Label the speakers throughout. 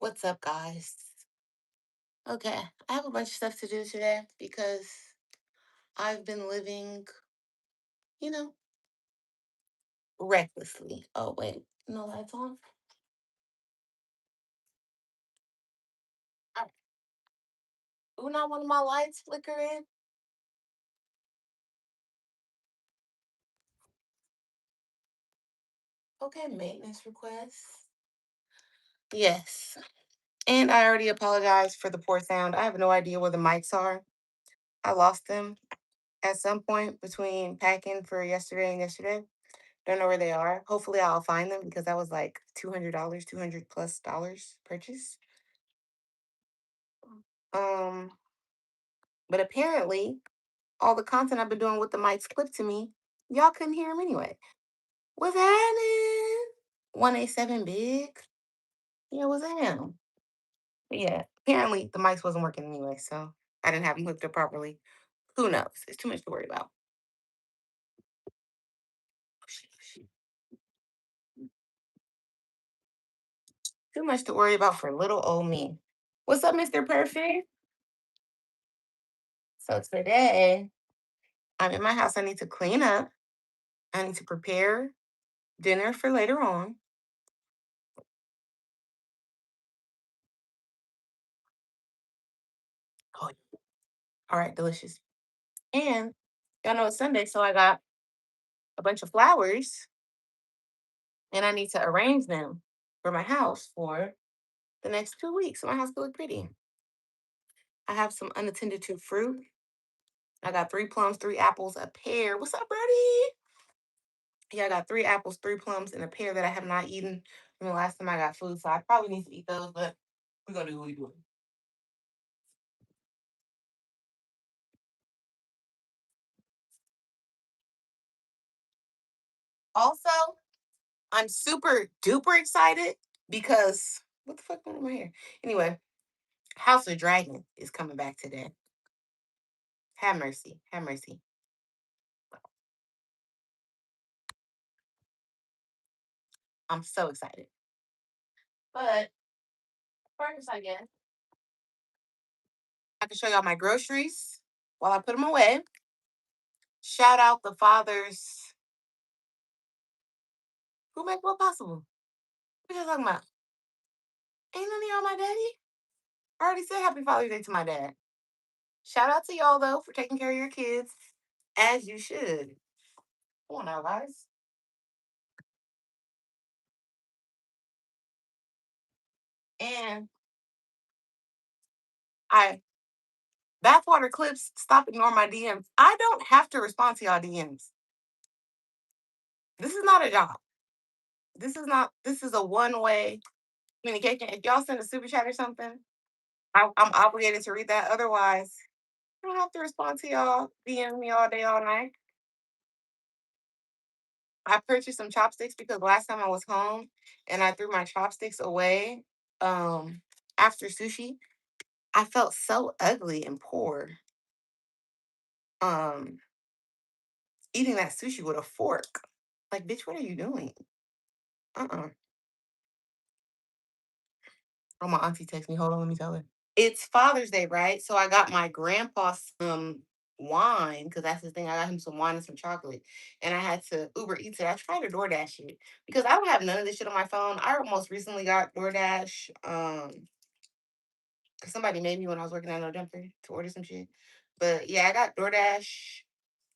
Speaker 1: What's up, guys? Okay, I have a bunch of stuff to do today because I've been living, you know, recklessly. Oh, wait, no lights on? All right. Ooh, not one of my lights flickering. Okay, maintenance requests. Yes. And I already apologized for the poor sound. I have no idea where the mics are. I lost them at some point between packing for yesterday and yesterday. Don't know where they are. Hopefully, I'll find them because that was like $200, 200 plus dollars purchase. Um, but apparently, all the content I've been doing with the mics clipped to me, y'all couldn't hear him anyway. What's happening? 187 big? Yeah, what's him? But yeah, apparently the mics wasn't working anyway, so I didn't have them hooked up properly. Who knows? It's too much to worry about. Oh, shit, oh, shit. Too much to worry about for little old me. What's up, Mr. Perfect? So today, I'm in my house. I need to clean up. I need to prepare dinner for later on. Oh, all right, delicious. And y'all know it's Sunday, so I got a bunch of flowers and I need to arrange them for my house for the next 2 weeks so my house can look pretty. I have some unattended to fruit. I got three plums, three apples, a pear. What's up, Birdie? Yeah, I got three apples, three plums, and a pear that I have not eaten from the last time I got food. So I probably need to eat those, but we're gonna do what we do. Also, I'm super duper excited because what the fuck going on my hair? Anyway, House of Dragon is coming back today. Have mercy. Have mercy. I'm so excited. But first, I guess I can show y'all my groceries while I put them away. Shout out the fathers who make what possible. What you talking about? Ain't none of y'all my daddy? I already said happy Father's Day to my dad. Shout out to y'all though for taking care of your kids as you should. Come on now, guys. And I bathwater clips, stop ignoring my DMs. I don't have to respond to y'all DMs. This is not a job. This is a one-way communication. If y'all send a super chat or something, I'm obligated to read that. Otherwise, I don't have to respond to y'all DM me all day, all night. I purchased some chopsticks because last time I was home and I threw my chopsticks away after sushi, I felt so ugly and poor um eating that sushi with a fork. Like, bitch, what are you doing? Uh-uh. Oh, my auntie texted me. Hold on, let me tell her. It's Father's Day, right? So I got my grandpa some wine because that's his thing. I got him some wine and some chocolate, and I had to Uber Eats it. I tried to DoorDash it because I don't have none of this shit on my phone. I most recently got DoorDash. 'Cause somebody made me when I was working at No Jumper to order some shit. But yeah, I got DoorDash,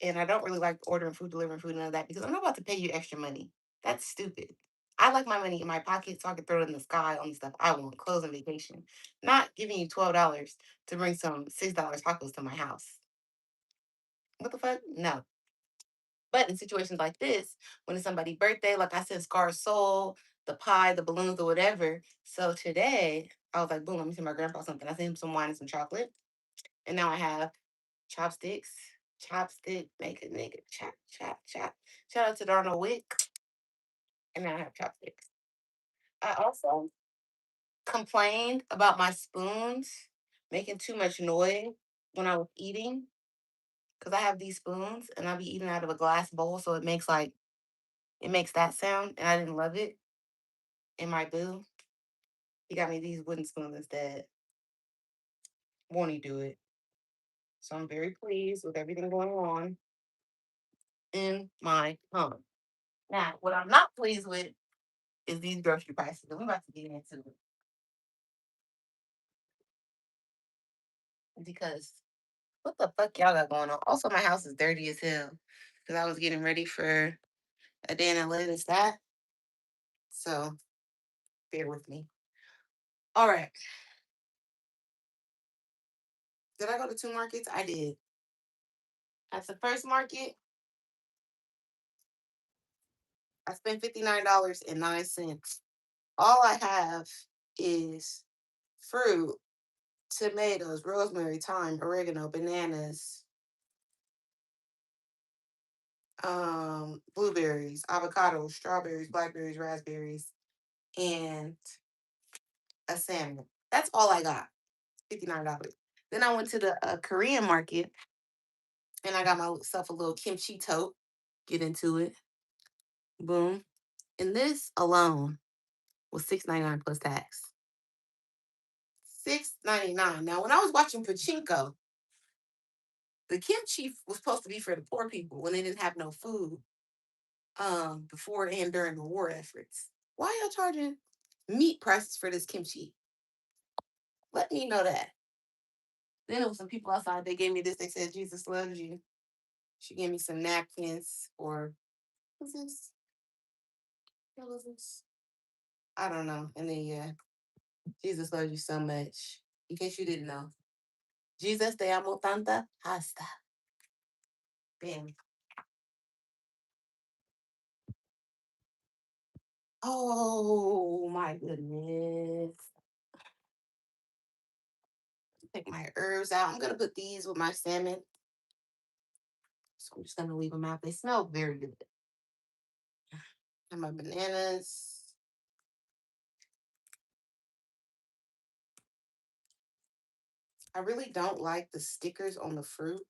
Speaker 1: and I don't really like ordering food, delivering food, none of that because I'm not about to pay you extra money. That's stupid. I like my money in my pocket so I can throw it in the sky on the stuff I want, clothes and vacation. Not giving you $12 to bring some $6 tacos to my house. What the fuck? No. But in situations like this, when it's somebody's birthday, like I said, Scar Soul, the pie, the balloons, or whatever. So today, I was like, boom, let me send my grandpa something. I sent him some wine and some chocolate. And now I have chopsticks. Chopstick, make a nigga chop, chop, chop. Shout out to Darnell Wick. And now I have chopsticks. I also complained about my spoons making too much noise when I was eating. Because I have these spoons and I'll be eating out of a glass bowl. So it makes that sound. And I didn't love it in my boo. He got me these wooden spoons instead. Won't he do it? So I'm very pleased with everything going on in my home. Now, what I'm not pleased with is these grocery prices. We're about to get into it because what the fuck y'all got going on? Also, my house is dirty as hell because I was getting ready for a day in LA and that. So bear with me. All right. Did I go to two markets? I did. At the first market, I spent $59.09. All I have is fruit, tomatoes, rosemary, thyme, oregano, bananas, blueberries, avocados, strawberries, blackberries, raspberries, and a salmon. That's all I got. $59. Then I went to the Korean market and I got myself a little kimchi tote. Get into it. Boom. And this alone was $6.99 plus tax. $6.99. Now, when I was watching Pachinko, the kimchi was supposed to be for the poor people when they didn't have no food before and during the war efforts. Why y'all charging meat prices for this kimchi? Let me know that. Then there was some people outside. They gave me this. They said Jesus loves you. She gave me some napkins or what's this? What was this? I don't know. And then yeah, Jesus loves you so much. In case you didn't know, Jesus te amo tanta hasta. Bam. Oh my goodness. Take my herbs out. I'm gonna put these with my salmon. So I'm just gonna leave them out. They smell very good. And my bananas. I really don't like the stickers on the fruit,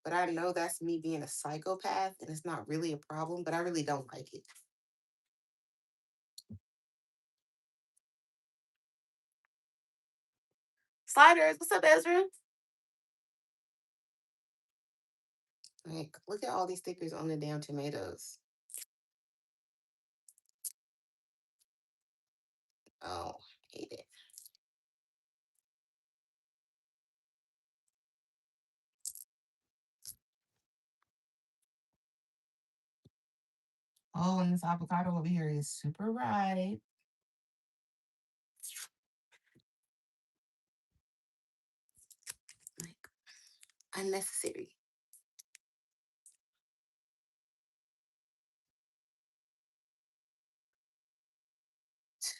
Speaker 1: but I know that's me being a psychopath and it's not really a problem, but I really don't like it. Sliders, what's up, Ezra? Like, look at all these stickers on the damn tomatoes. Oh, hate it. Oh, and this avocado over here is super ripe. Like, unnecessary.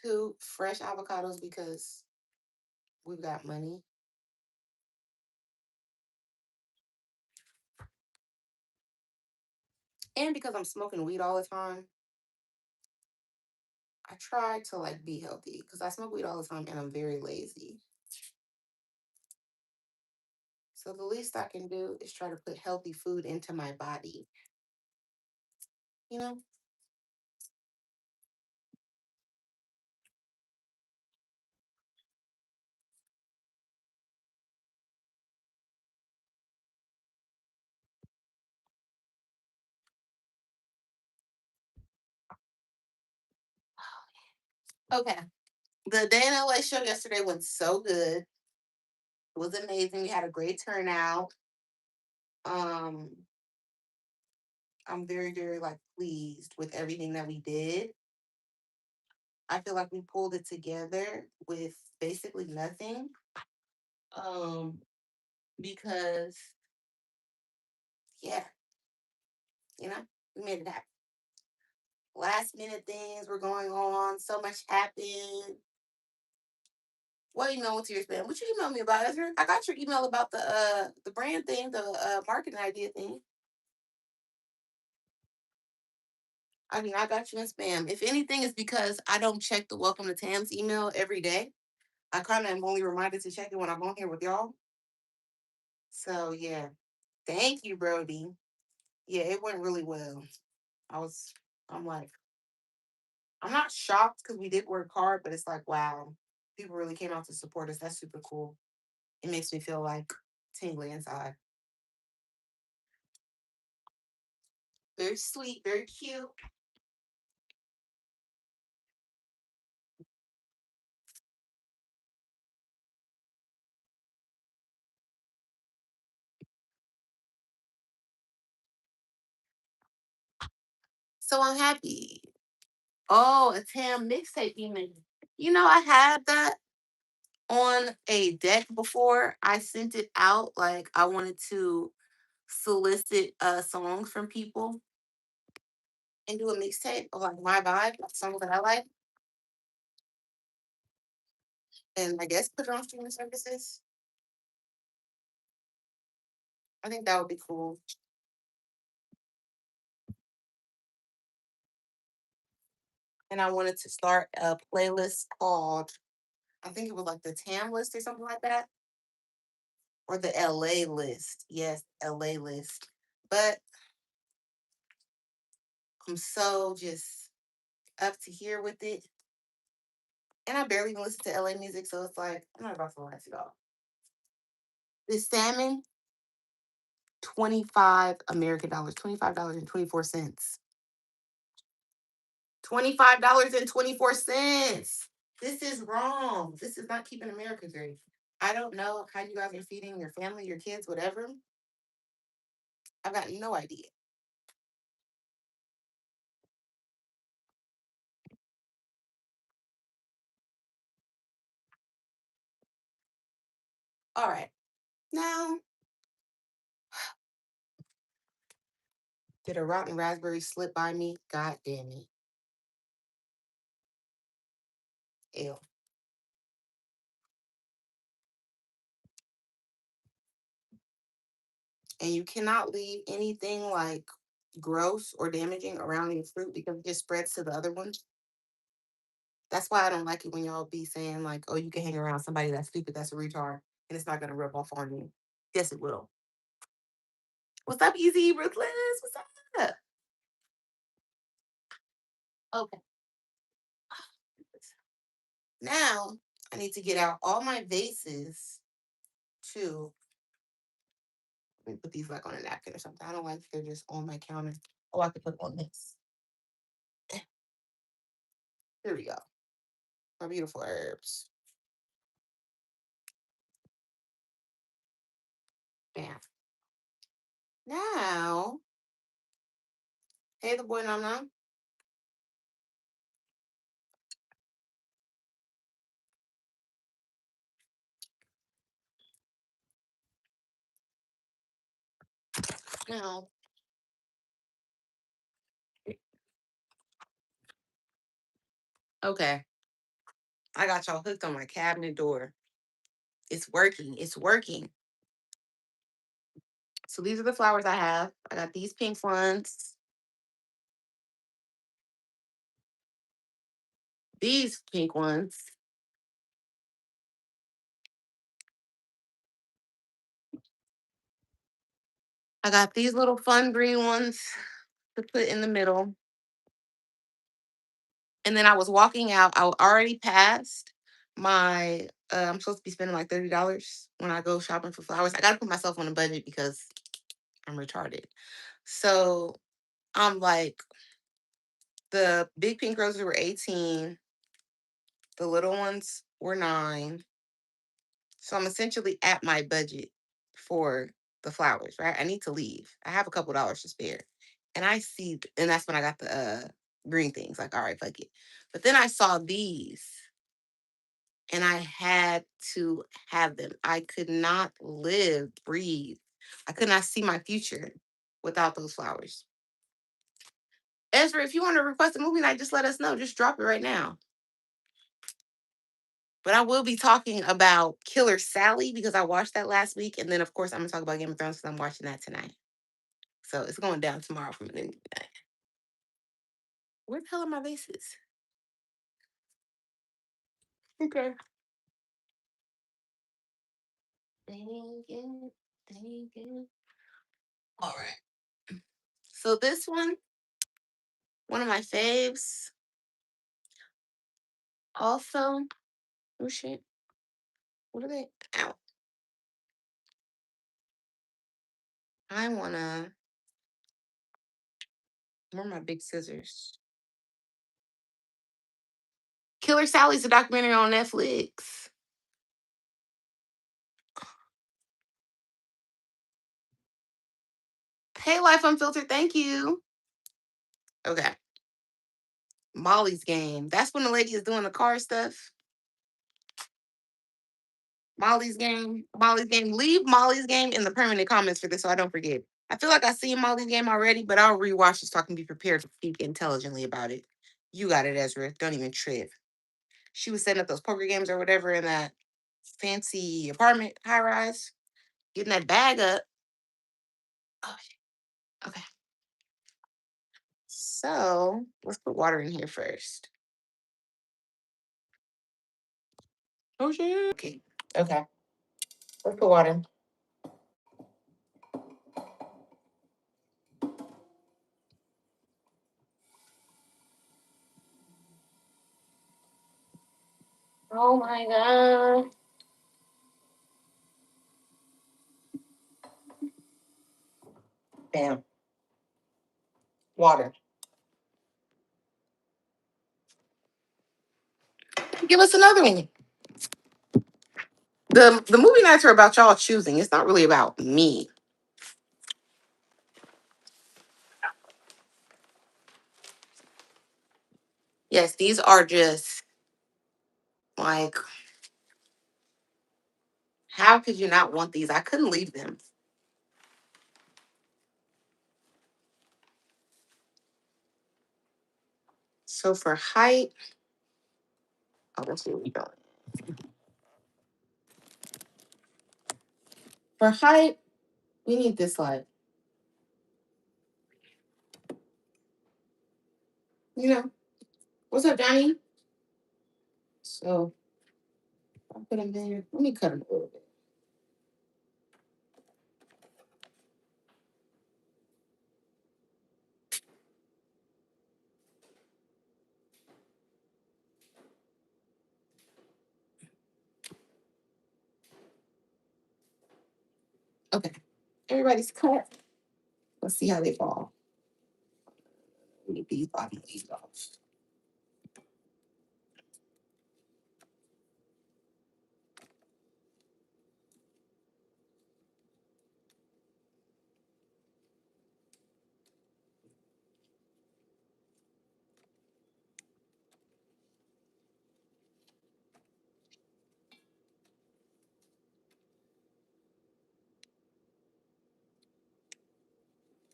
Speaker 1: Two fresh avocados because we've got money. And because I'm smoking weed all the time, I try to like be healthy because I smoke weed all the time and I'm very lazy. So the least I can do is try to put healthy food into my body. You know? Okay. The day in LA show yesterday went so good. It was amazing. We had a great turnout. Um, I'm very, very like pleased with everything that we did. I feel like we pulled it together with basically nothing. Um, because yeah, you know, we made it happen. Last minute things were going on. So much happened. What email went to your spam? What you emailed me about, Ezra? I got your email about the brand thing, the marketing idea thing. I mean, I got you in spam. If anything, it's because I don't check the Welcome to Tam's email every day. I kind of am only reminded to check it when I'm on here with y'all. So yeah, thank you, Brody. Yeah, it went really well. I was, I'm like, I'm not shocked because we did work hard, but it's like, wow, people really came out to support us. That's super cool. It makes me feel like tingly inside. Very sweet, very cute. So I'm happy. Oh, a Tam mixtape you made. I had that on a deck before. I sent it out like I wanted to solicit songs from people and do a mixtape of like my vibe, like songs that I like, and I guess put it on streaming services. I think that would be cool. And I wanted to start a playlist called, I think it was like the Tam list or something like that, or the LA list. Yes, LA list. But I'm so just up to here with it. And I barely even listen to LA music, so it's like, I'm not about to lie to y'all. This salmon, 25 American dollars, $25.24. $25.24. This is wrong. This is not keeping America great. I don't know how you guys are feeding your family, your kids, whatever. I've got no idea. All right. Now, did a rotten raspberry slip by me? God damn it. Ew. And you cannot leave anything like gross or damaging around your fruit because it just spreads to the other ones. That's why I don't like it when y'all be saying like, "Oh, you can hang around somebody that's stupid, that's a retard, and it's not gonna rub off on you." Yes, it will. What's up, Easy Ruthless? What's up? Okay. Now I need to get out all my vases too. Let me put these like on a napkin or something. I don't like they're just on my counter. Oh, I could put on this. Here we go. My beautiful herbs. Bam. Now, hey, the boy Nom Nom. Now, okay, I got y'all hooked on my cabinet door. It's working. It's working. So these are the flowers I have. I got these pink ones, these pink ones. I got these little fun green ones to put in the middle. And then I was walking out. I already passed my. I'm supposed to be spending like $30 when I go shopping for flowers. I got to put myself on a budget because I'm retarded. So I'm like, the big pink roses were 18. The little ones were 9. So I'm essentially at my budget for the flowers, right? I need to leave. I have a couple dollars to spare. And I see, and that's when I got the green things. Like, all right, fuck it. But then I saw these and I had to have them. I could not live, breathe. I could not see my future without those flowers. Ezra, if you want to request a movie night, just let us know. Just drop it right now. But I will be talking about Killer Sally because I watched that last week. And then, of course, I'm going to talk about Game of Thrones because I'm watching that tonight. So it's going down tomorrow from the movie night. Where the hell are my vases? Okay. Dang it. Dang it. All right. So this one of my faves, Also, oh shit, what are they? Ow. I wanna. Where are my big scissors? Killer Sally's a documentary on Netflix. Hey, Life Unfiltered, thank you. Okay. Molly's Game. That's when the lady is doing the car stuff. Molly's Game. Molly's Game. Leave Molly's Game in the permanent comments for this so I don't forget. I feel like I seen Molly's Game already, but I'll rewatch this so I can be prepared to speak intelligently about it. You got it, Ezra. Don't even trip. She was setting up those poker games or whatever in that fancy apartment high rise, getting that bag up. Oh, okay. So let's put water in here first. Oh shit. Okay. Okay. Let's put water. Oh my god. Bam. Water. Give us another one. The movie nights are about y'all choosing. It's not really about me. Yes, these are just like, how could you not want these? I couldn't leave them. So for height, oh, that's what we going. For height, we need this like, you know, what's up, Johnny? So I'll put them there. Let me cut them a little bit. Okay. Everybody's cut. Let's see how they fall. Leave these bottom leaves off.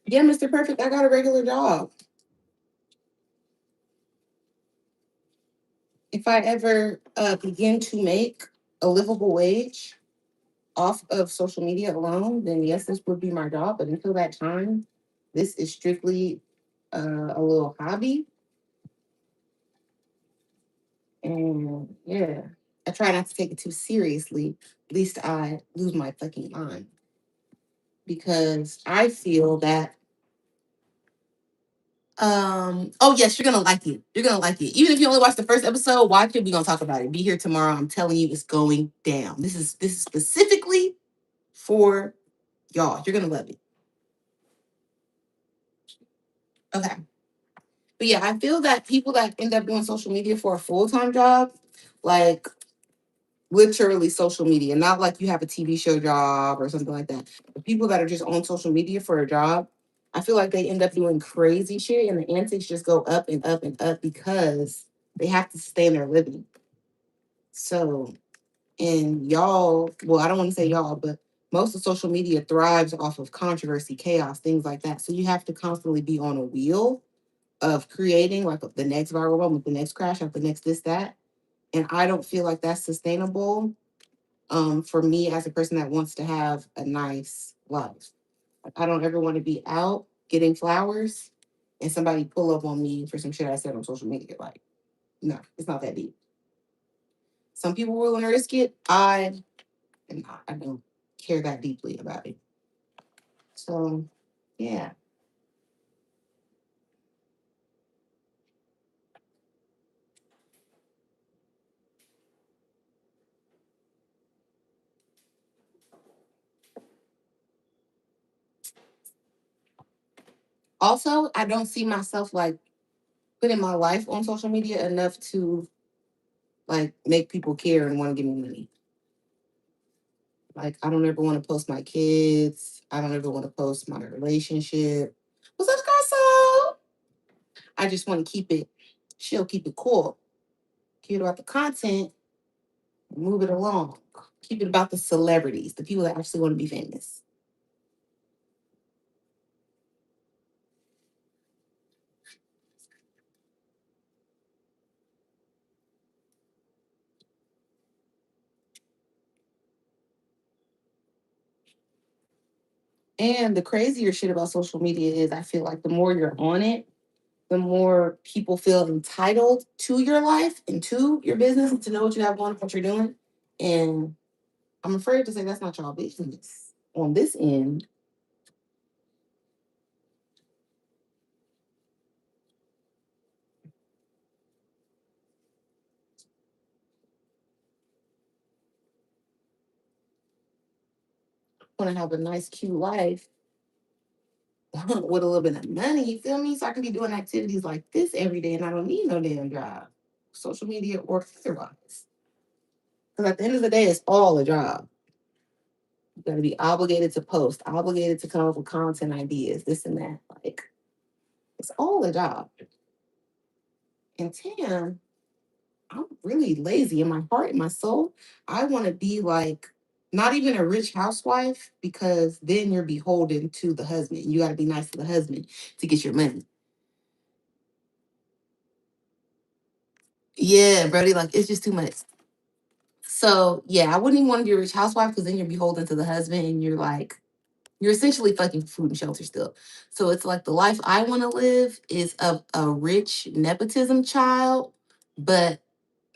Speaker 1: Yeah, Mr. Perfect, I got a regular job. If I ever begin to make a livable wage off of social media alone, then yes, this would be my job. But until that time, this is strictly a little hobby. And yeah, I try not to take it too seriously. At least I lose my fucking mind because I feel that oh yes, you're gonna like it. You're gonna like it. Even if you only watch the first episode, watch it. We're gonna talk about it. Be here tomorrow. I'm telling you, it's going down. This is specifically for y'all. You're gonna love it. Okay. But yeah, I feel that people that end up doing social media for a full-time job, like literally social media, not like you have a TV show job or something like that. The people that are just on social media for a job, I feel like they end up doing crazy shit and the antics just go up and up and up because they have to sustain their living. So, and y'all, well, I don't want to say y'all, but most of social media thrives off of controversy, chaos, things like that. So you have to constantly be on a wheel of creating like the next viral moment, the next crash out, the next this, that. And I don't feel like that's sustainable for me as a person that wants to have a nice life. Like, I don't ever want to be out getting flowers and somebody pull up on me for some shit I said on social media. Like, no, it's not that deep. Some people will willing to risk it. I don't care that deeply about it. So yeah. Also, I don't see myself like putting my life on social media enough to like make people care and want to give me money. Like I don't ever want to post my kids. I don't ever want to post my relationship. What's up, Scarso? I just want to keep it chill, keep it cool. Keep it about the content, move it along. Keep it about the celebrities, the people that actually want to be famous. And the crazier shit about social media is I feel like the more you're on it, the more people feel entitled to your life and to your business and to know what you have going, what you're doing. And I'm afraid to say that's not your business on this end. Want to have a nice, cute life with a little bit of money, you feel me? So I can be doing activities like this every day and I don't need no damn job, social media or otherwise. Because at the end of the day, it's all a job. You got to be obligated to post, obligated to come up with content ideas, this and that. Like, it's all a job. And Tam, I'm really lazy in my heart and my soul. I want to be like, not even a rich housewife because then you're beholden to the husband. You got to be nice to the husband to get your money. Yeah, Brody, like it's just too much. So yeah, I wouldn't even want to be a rich housewife because then you're beholden to the husband and you're essentially fucking food and shelter still. So it's like the life I want to live is of a rich nepotism child, but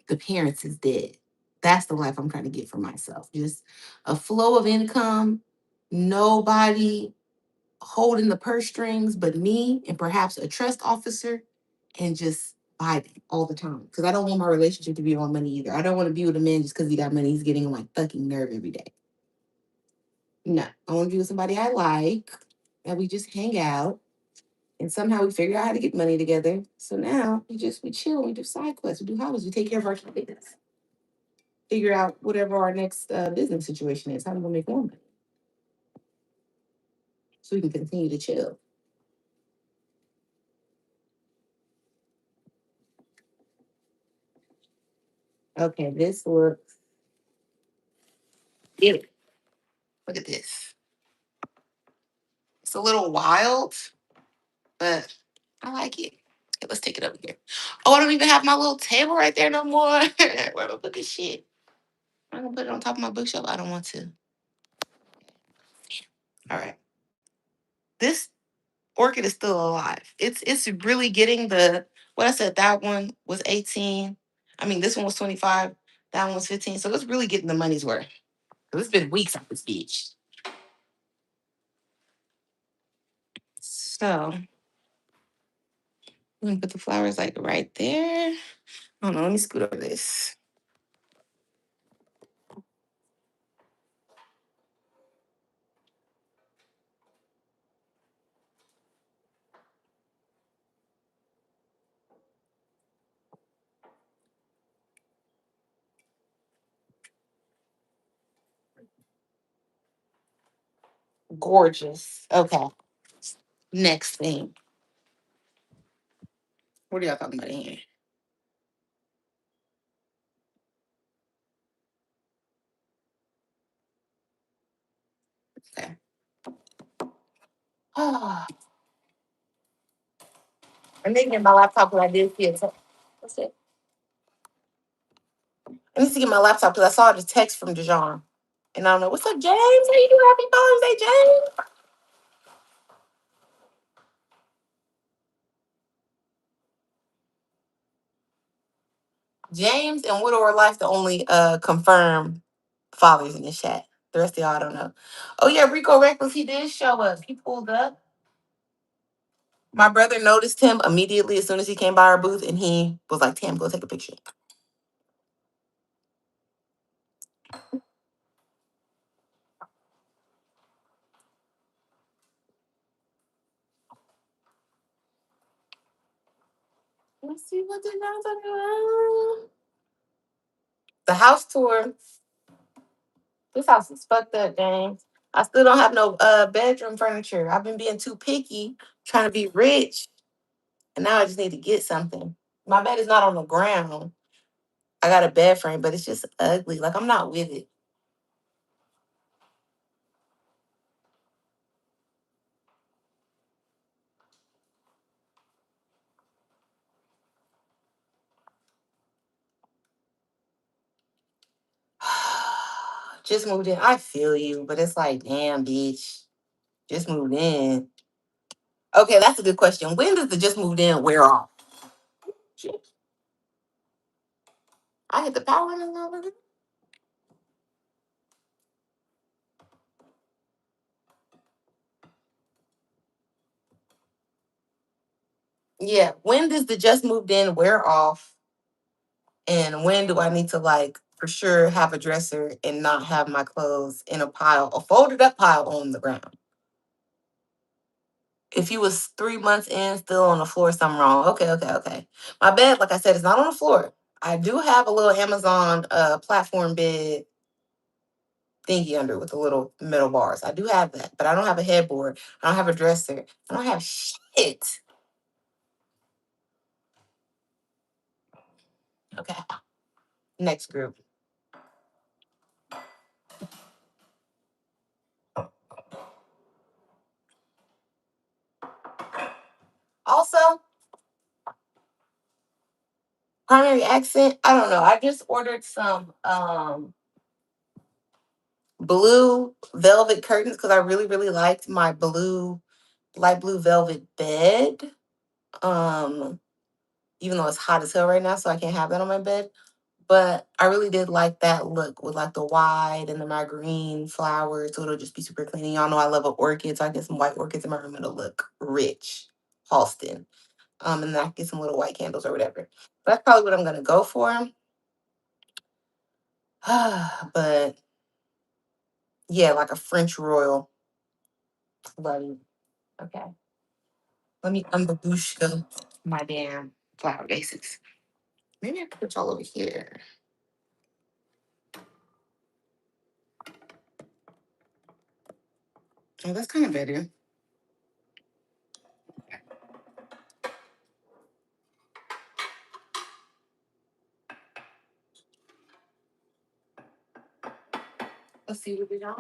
Speaker 1: the parents is dead. That's the life I'm trying to get for myself. Just a flow of income, nobody holding the purse strings but me and perhaps a trust officer and just vibing all the time. Because I don't want my relationship to be on money either. I don't want to be with a man just because he got money. He's getting on my fucking nerve every day. No, I want to be with somebody I like, and we just hang out, and somehow we figure out how to get money together. So now we chill, we do side quests, we do hobbies, we take care of our kids, figure out whatever our next business situation is, how we gonna make more money, so we can continue to chill. Okay, this looks. Ew. Look at this. It's a little wild, but I like it. Okay, let's take it over here. Oh, I don't even have my little table right there no more. Where do I put this shit? I'm gonna put it on top of my bookshelf. I don't want to. All right. This orchid is still alive. It's really getting the what I said. That one was 18. I mean, this one was 25. That one was 15. So it's really getting the money's worth. It's been weeks on this beach. So I'm gonna put the flowers like right there. Hold on, let me scoot over this. Gorgeous. Okay. Next thing. What are y'all talking about in here? Okay. Ah, I'm making my laptop because I did see it. What's it? I need to get my laptop because I saw the text from Dijon. And I don't know. What's up, James? How you doing? Happy Father's Day, James. James and Widow or Life the only confirmed fathers in the chat. The rest of y'all I don't know. Oh yeah, Rico Reckless, he did show up. He pulled up. My brother noticed him immediately as soon as he came by our booth and he was like, Tam, go take a picture. Let's see what they're talking about. The house tour. This house is fucked up, James. I still don't have no bedroom furniture. I've been being too picky, trying to be rich, and now I just need to get something. My bed is not on the ground. I got a bed frame, but it's just ugly. Like I'm not with it. Just moved in. I feel you, but it's like, damn, bitch. Just moved in. Okay, that's a good question. When does the just moved in wear off? Shit, I hit the power on it. Yeah, when does the just moved in wear off? And when do I need to like for sure have a dresser and not have my clothes in a pile, a folded up pile on the ground? If you was 3 months in, still on the floor, something wrong. Okay, okay, okay. My bed, like I said, is not on the floor. I do have a little Amazon platform bed thingy under with the little metal bars. I do have that, but I don't have a headboard. I don't have a dresser. I don't have shit. Okay, next group. Also, primary accent. I don't know. I just ordered some blue velvet curtains because I really, really liked my blue, light blue velvet bed. Um, Even though it's hot as hell right now, so I can't have that on my bed. But I really did like that look with like the white and the my green flowers. So it'll just be super clean. And y'all know I love an orchid, so I get some white orchids in my room. It'll look rich, Halston. And then I get some little white candles or whatever. That's probably what I'm gonna go for. But yeah, like a French royal. Buddy. Okay. Let me unbabushka my damn flower basics. Maybe I could put y'all over here. Oh, that's kind of better. Let's see what we got.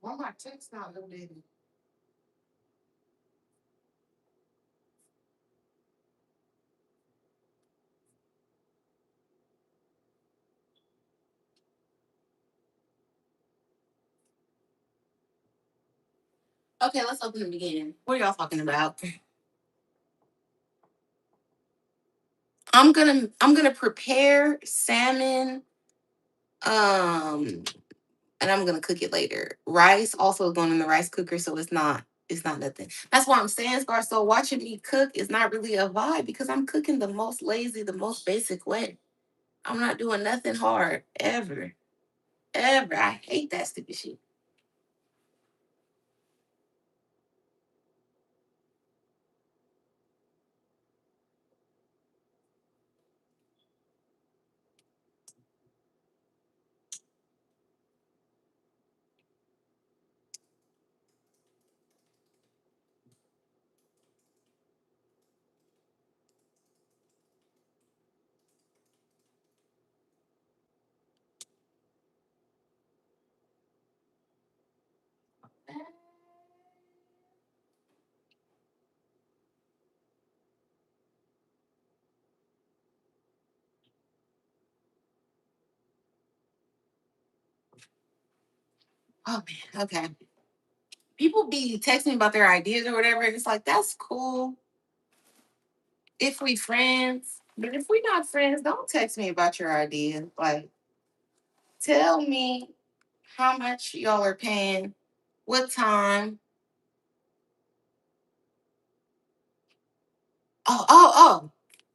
Speaker 1: Why my text not loaded? Okay, let's open it again. What are y'all talking about? I'm gonna prepare salmon, um, and I'm gonna cook it later. Rice also going in the rice cooker, so it's not nothing. That's why I'm saying, Scar. So watching me cook is not really a vibe because I'm cooking the most lazy, the most basic way. I'm not doing nothing hard ever, ever. I hate that stupid shit. Oh man, okay. People be texting me about their ideas or whatever, and it's like that's cool if we friends. But if we not friends, don't text me about your ideas. Like Tell me how much y'all are paying, what time. Oh.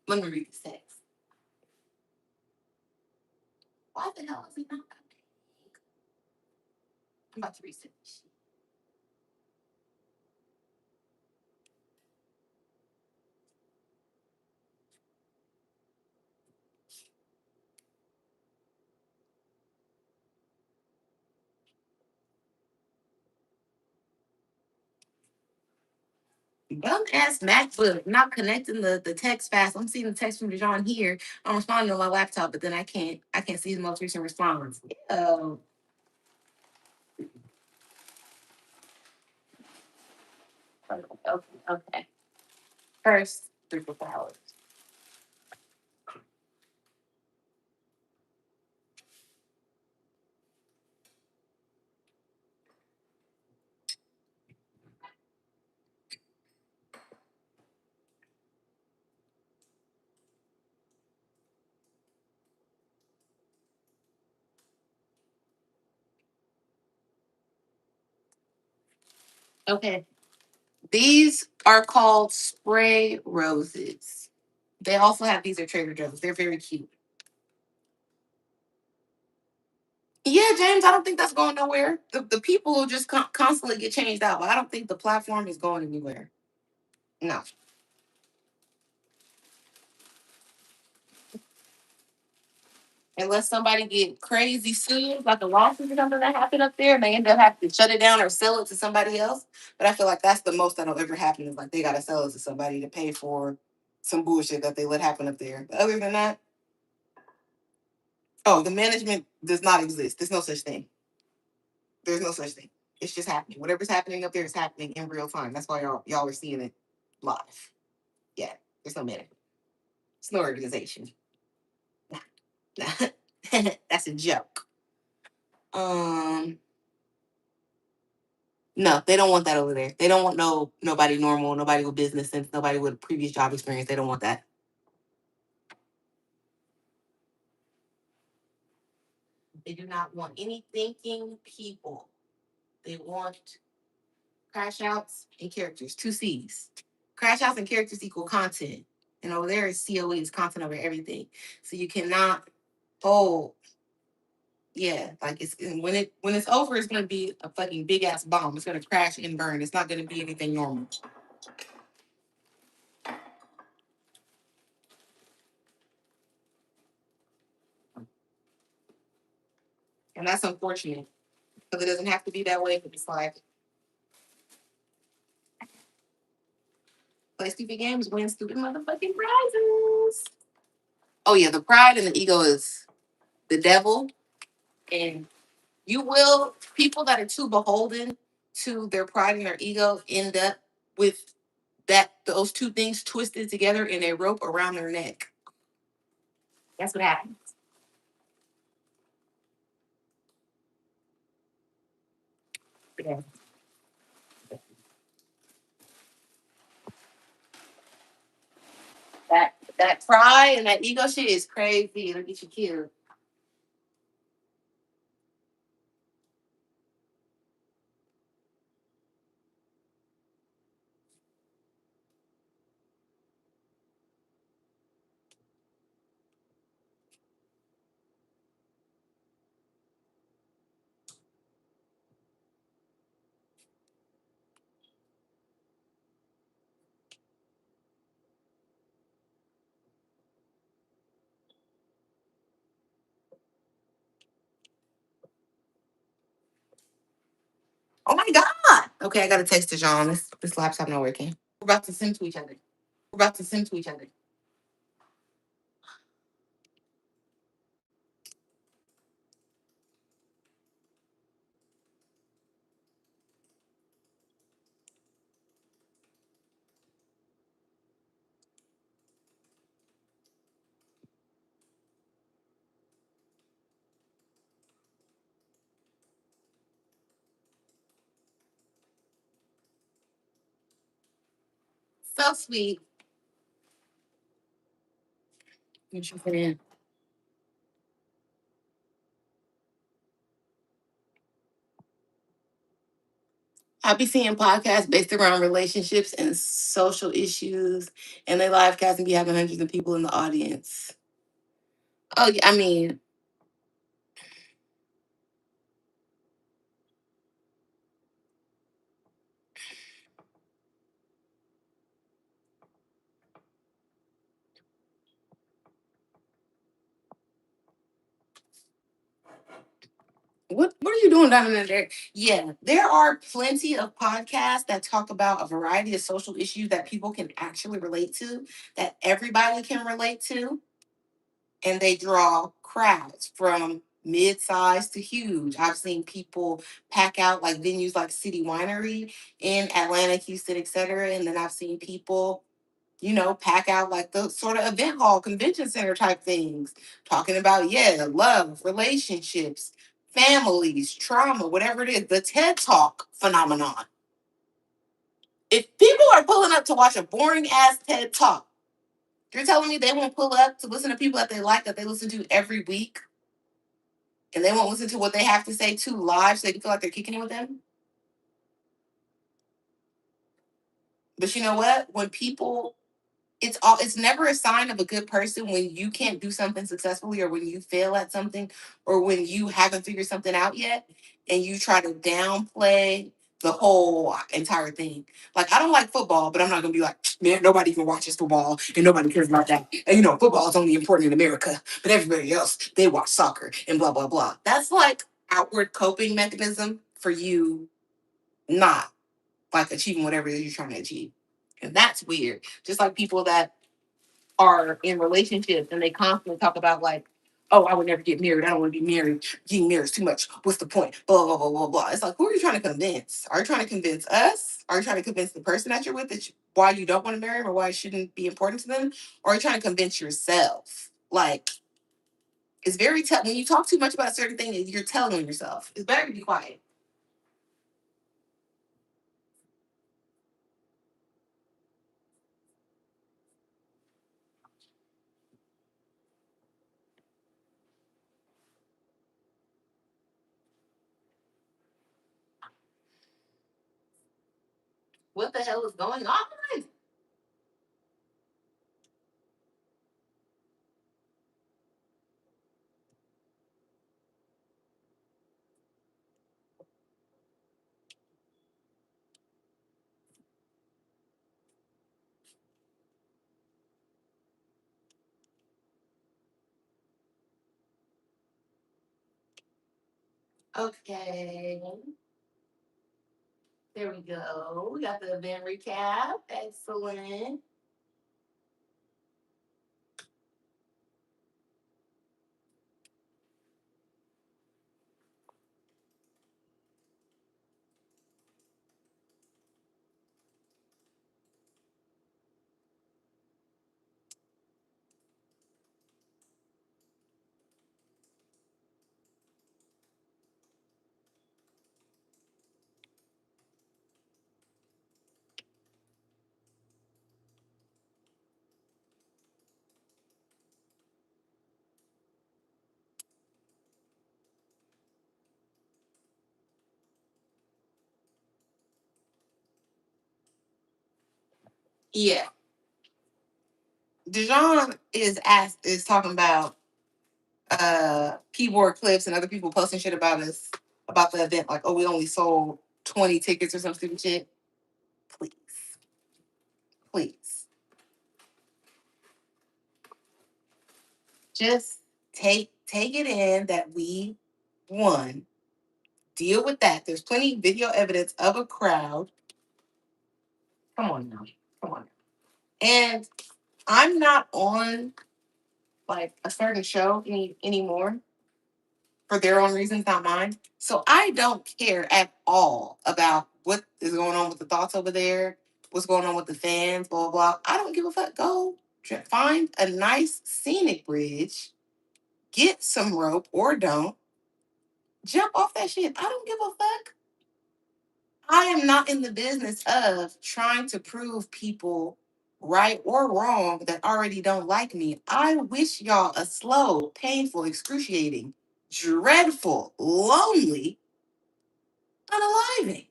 Speaker 1: Let me read this text. Why the hell is it not coming? I'm about to reset this shit. Bum ass MacBook not connecting the text fast. I'm seeing the text from Dijon here. I'm responding on my laptop, but then I can't see his most recent response. Oh, okay. First, 3 4 hours. Okay. These are called spray roses. They also have these at Trader Joe's. They're very cute. Yeah, James, I don't think that's going nowhere. The people will just constantly get changed out, but I don't think the platform is going anywhere. No. Unless somebody get crazy sued, like a lawsuit or something that happened up there, and they end up having to shut it down or sell it to somebody else. But I feel like that's the most that'll ever happen is like they gotta sell it to somebody to pay for some bullshit that they let happen up there. But other than that, oh, the management does not exist. There's no such thing. There's no such thing. It's just happening. Whatever's happening up there is happening in real time. That's why y'all are seeing it live. Yeah, there's no management. It's no organization. That's a joke. Um, no, they don't want that over there. They don't want nobody normal, nobody with business sense, nobody with previous job experience. They don't want that. They do not want any thinking people. They want crash outs and characters. Two C's. Crash outs and characters equal content. And over there is COE is content over everything. So you cannot oh yeah, like it's when it's over, it's gonna be a fucking big ass bomb. It's gonna crash and burn. It's not gonna be anything normal. And that's unfortunate. Because it doesn't have to be that way, but it's like play stupid games, win stupid motherfucking prizes. Oh yeah, the pride and the ego is the devil. And you will people that are too beholden to their pride and their ego end up with those two things twisted together in a rope around their neck. That's what happens. Yeah. That pride and that ego shit is crazy. It'll get you killed. Oh my god. Okay, I gotta text to John. This laptop not working. We're about to send to each other. We're about to send to each other. So sweet. What you put in? I be seeing podcasts based around relationships and social issues, and they live cast and be having hundreds of people in the audience. Oh, yeah, I mean, what are you doing down in there? Yeah, there are plenty of podcasts that talk about a variety of social issues that people can actually relate to, that everybody can relate to, and they draw crowds from mid-sized to huge. I've seen people pack out like venues like City Winery in Atlanta, Houston, etc. And then I've seen people, pack out like the sort of event hall, convention center type things, talking about, yeah, love, relationships, families, trauma, whatever it is, the TED Talk phenomenon. If people are pulling up to watch a boring ass TED Talk, you're telling me they won't pull up to listen to people that they like, that they listen to every week, and they won't listen to what they have to say to live so they can feel like they're kicking it with them? But you know what? When people it's never a sign of a good person when you can't do something successfully, or when you fail at something, or when you haven't figured something out yet and you try to downplay the whole entire thing. Like, I don't like football, but I'm not gonna be like, man, nobody even watches football and nobody cares about that. And football is only important in America, but everybody else, they watch soccer and blah blah blah. That's like outward coping mechanism for you not like achieving whatever it is you're trying to achieve. And that's weird. Just like people that are in relationships and they constantly talk about like, oh, I would never get married. I don't want to be married. Getting married is too much. What's the point? Blah blah blah blah blah. It's like, who are you trying to convince? Are you trying to convince us? Are you trying to convince the person that you're with why you don't want to marry them or why it shouldn't be important to them? Or are you trying to convince yourself? Like, it's very when you talk too much about a certain thing, you're telling yourself. It's better to be quiet. What the hell is going on? Okay. There we go. We got the event recap. Excellent. Yeah. Dijon is talking about keyboard clips and other people posting shit about us about the event, like, oh, we only sold 20 tickets or some stupid shit. Please. Please. Just take it in that we won. Deal with that. There's plenty of video evidence of a crowd. Come on now. Come on. And I'm not on like a certain show anymore for their own reasons, not mine. So I don't care at all about what is going on with the thoughts over there, what's going on with the fans, blah, blah, blah. I don't give a fuck. Go find a nice scenic bridge, get some rope or don't, jump off that shit. I don't give a fuck. I am not in the business of trying to prove people right or wrong that already don't like me. I wish y'all a slow, painful, excruciating, dreadful, lonely unaliving.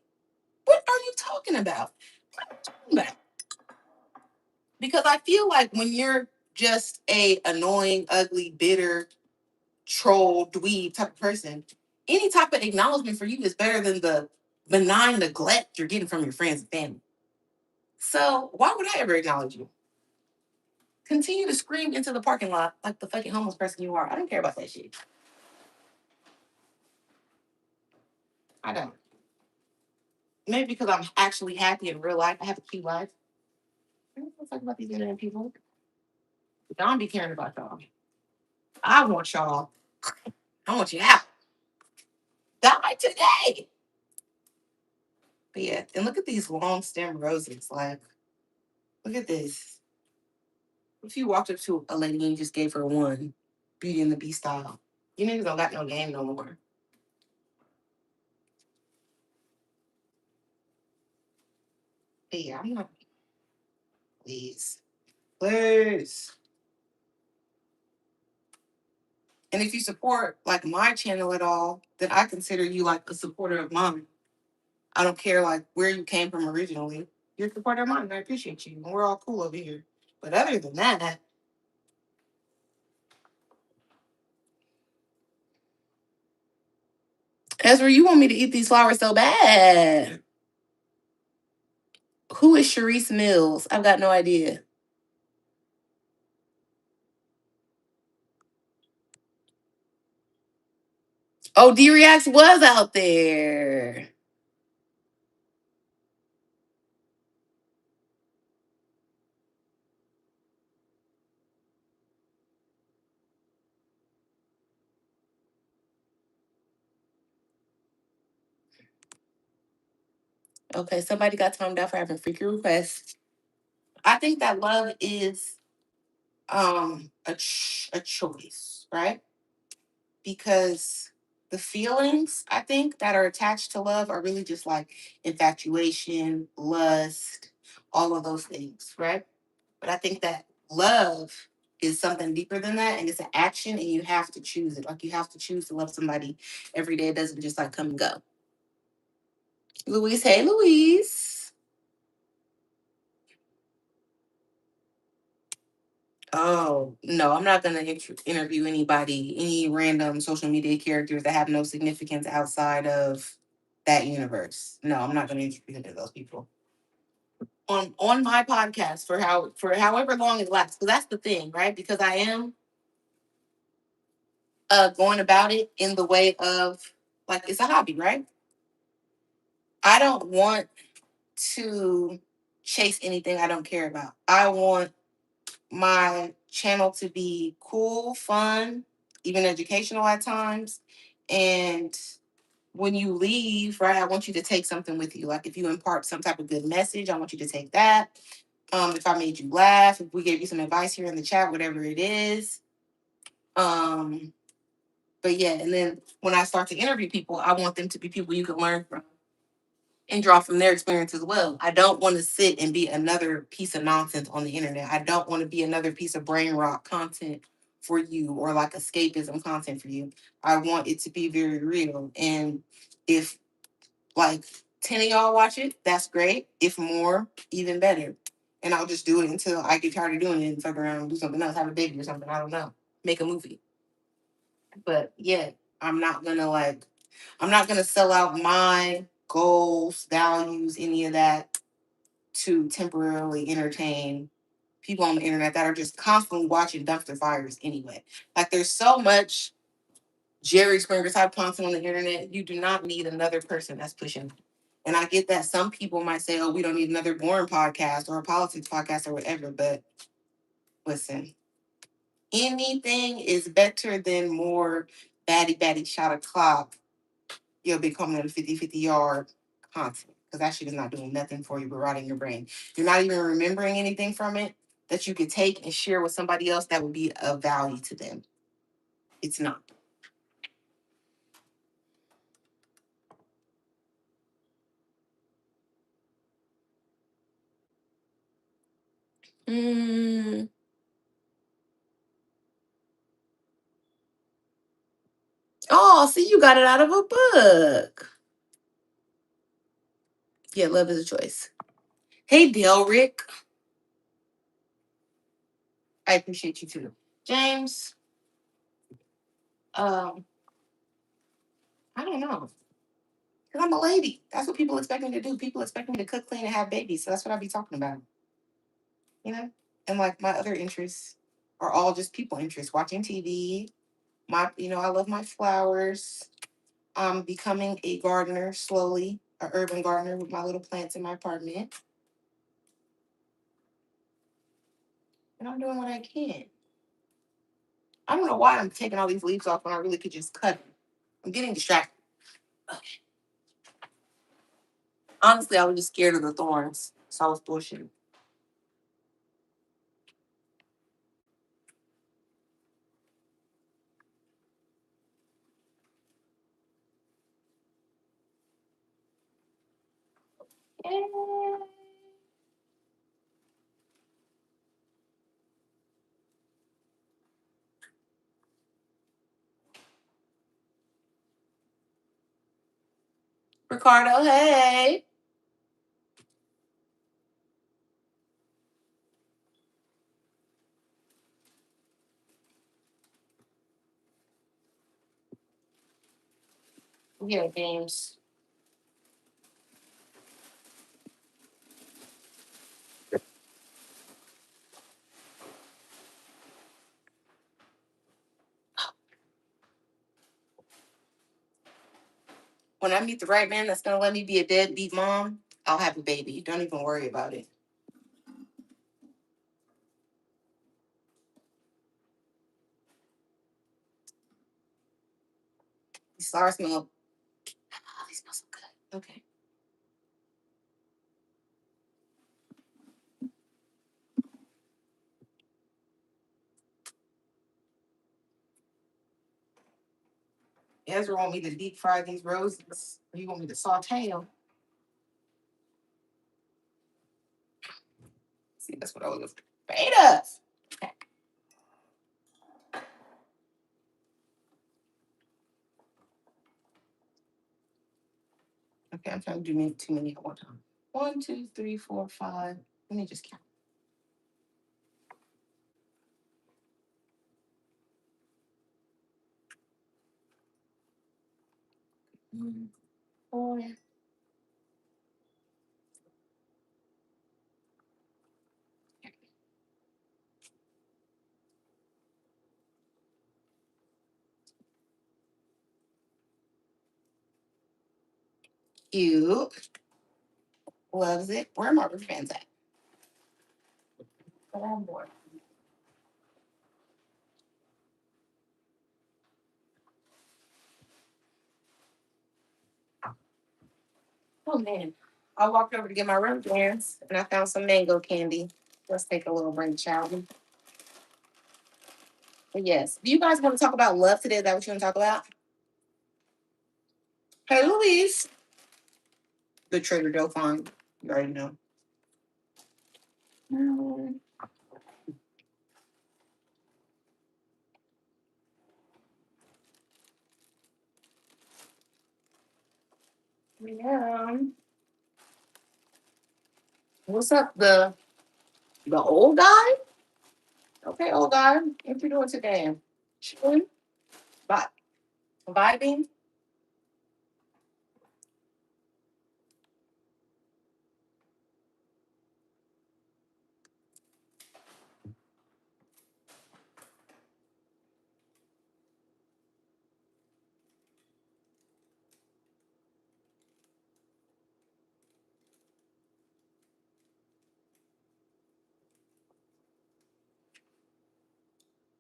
Speaker 1: What are you talking about? About? Because I feel like when you're just a annoying, ugly, bitter, troll, dweeb type of person, any type of acknowledgement for you is better than the benign neglect you're getting from your friends and family. So why would I ever acknowledge you? Continue to scream into the parking lot like the fucking homeless person you are. I don't care about that shit. I don't. Maybe because I'm actually happy in real life. I have a cute life. I don't give a fuck about these internet people. Don't be caring about y'all. I want y'all. I want you out. Die today. But yeah, and look at these long stem roses. Like, look at this. If you walked up to a lady and you just gave her one, Beauty and the Beast style, you niggas don't got no game no more. But yeah, I'm not. Please. Please. And if you support like my channel at all, then I consider you like a supporter of mine. I don't care like where you came from originally. You're a supporter of mine. And I appreciate you. And we're all cool over here. But other than that, Ezra, you want me to eat these flowers so bad. Who is Sharice Mills? I've got no idea. Oh, D-Reax was out there. Okay, somebody got timed out for having freaky requests. I think that love is a choice, right? Because the feelings I think that are attached to love are really just like infatuation, lust, all of those things, right? But I think that love is something deeper than that, and it's an action, and you have to choose it. Like you have to choose to love somebody every day. It doesn't just like come and go. Louise, hey Louise. Oh no, I'm not gonna interview anybody, any random social media characters that have no significance outside of that universe. No, I'm not gonna interview any of those people on my podcast for however long it lasts. Because that's the thing, right? Because I am going about it in the way of like it's a hobby, right? I don't want to chase anything I don't care about. I want my channel to be cool, fun, even educational at times. And when you leave, right, I want you to take something with you. Like if you impart some type of good message, I want you to take that. If I made you laugh, if we gave you some advice here in the chat, whatever it is. Um, but yeah, and then when I start to interview people, I want them to be people you can learn from and draw from their experience as well. I don't want to sit and be another piece of nonsense on the internet. I don't want to be another piece of brain rot content for you or like escapism content for you. I want it to be very real. And if like 10 of y'all watch it, that's great. If more, even better. And I'll just do it until I get tired of doing it and fuck around and do something else, have a baby or something. I don't know. Make a movie. But yeah, I'm not gonna like I'm not gonna sell out my goals, values, any of that to temporarily entertain people on the internet that are just constantly watching dumpster fires anyway. Like there's so much Jerry Springer type content on the internet. You do not need another person that's pushing. And I get that some people might say, oh, we don't need another boring podcast or a politics podcast or whatever. But listen, anything is better than more batty shot o'clock. You'll be coming in a 50-50 yard content because that shit is not doing nothing for you but rotting your brain. You're not even remembering anything from it that you could take and share with somebody else that would be of value to them. It's not. Mm. Oh, see, you got it out of a book. Yeah, love is a choice. Hey, Delrick. I appreciate you too. James, um, I don't know. Because I'm a lady. That's what people expect me to do. People expect me to cook, clean, and have babies. So that's what I be talking about. You know? And like my other interests are all just people interests. Watching TV. I love my flowers. I'm becoming a gardener slowly, an urban gardener with my little plants in my apartment. And I'm doing what I can. I don't know why I'm taking all these leaves off when I really could just cut them. I'm getting distracted. Okay. Honestly, I was just scared of the thorns. So I was bullshitting. Yay. Ricardo, hey. Yeah, James. When I meet the right man that's gonna let me be a deadbeat mom, I'll have a baby. Don't even worry about it. These flowers smell. Oh, they smell so good. Okay. Ezra want me to deep fry these roses. You want me to saute them? See, that's what I was afraid of. Okay. Okay, I'm trying to do too many at one time. 1, 2, 3, 4, 5. Let me just count. 1, 4. Cute. Loves it. Where are my rubber bands at? Oh, boy. Oh, man. I walked over to get my rubber bands and I found some mango candy. Let's take a little break, shall we? But yes. Do you guys want to talk about love today? Is that what you want to talk about? Hey, Louise. The Trader Joe farm. You already know. Mm, yeah. What's up, the old guy? Okay, old guy. What you doing today? Chilling? Vi- Vibing?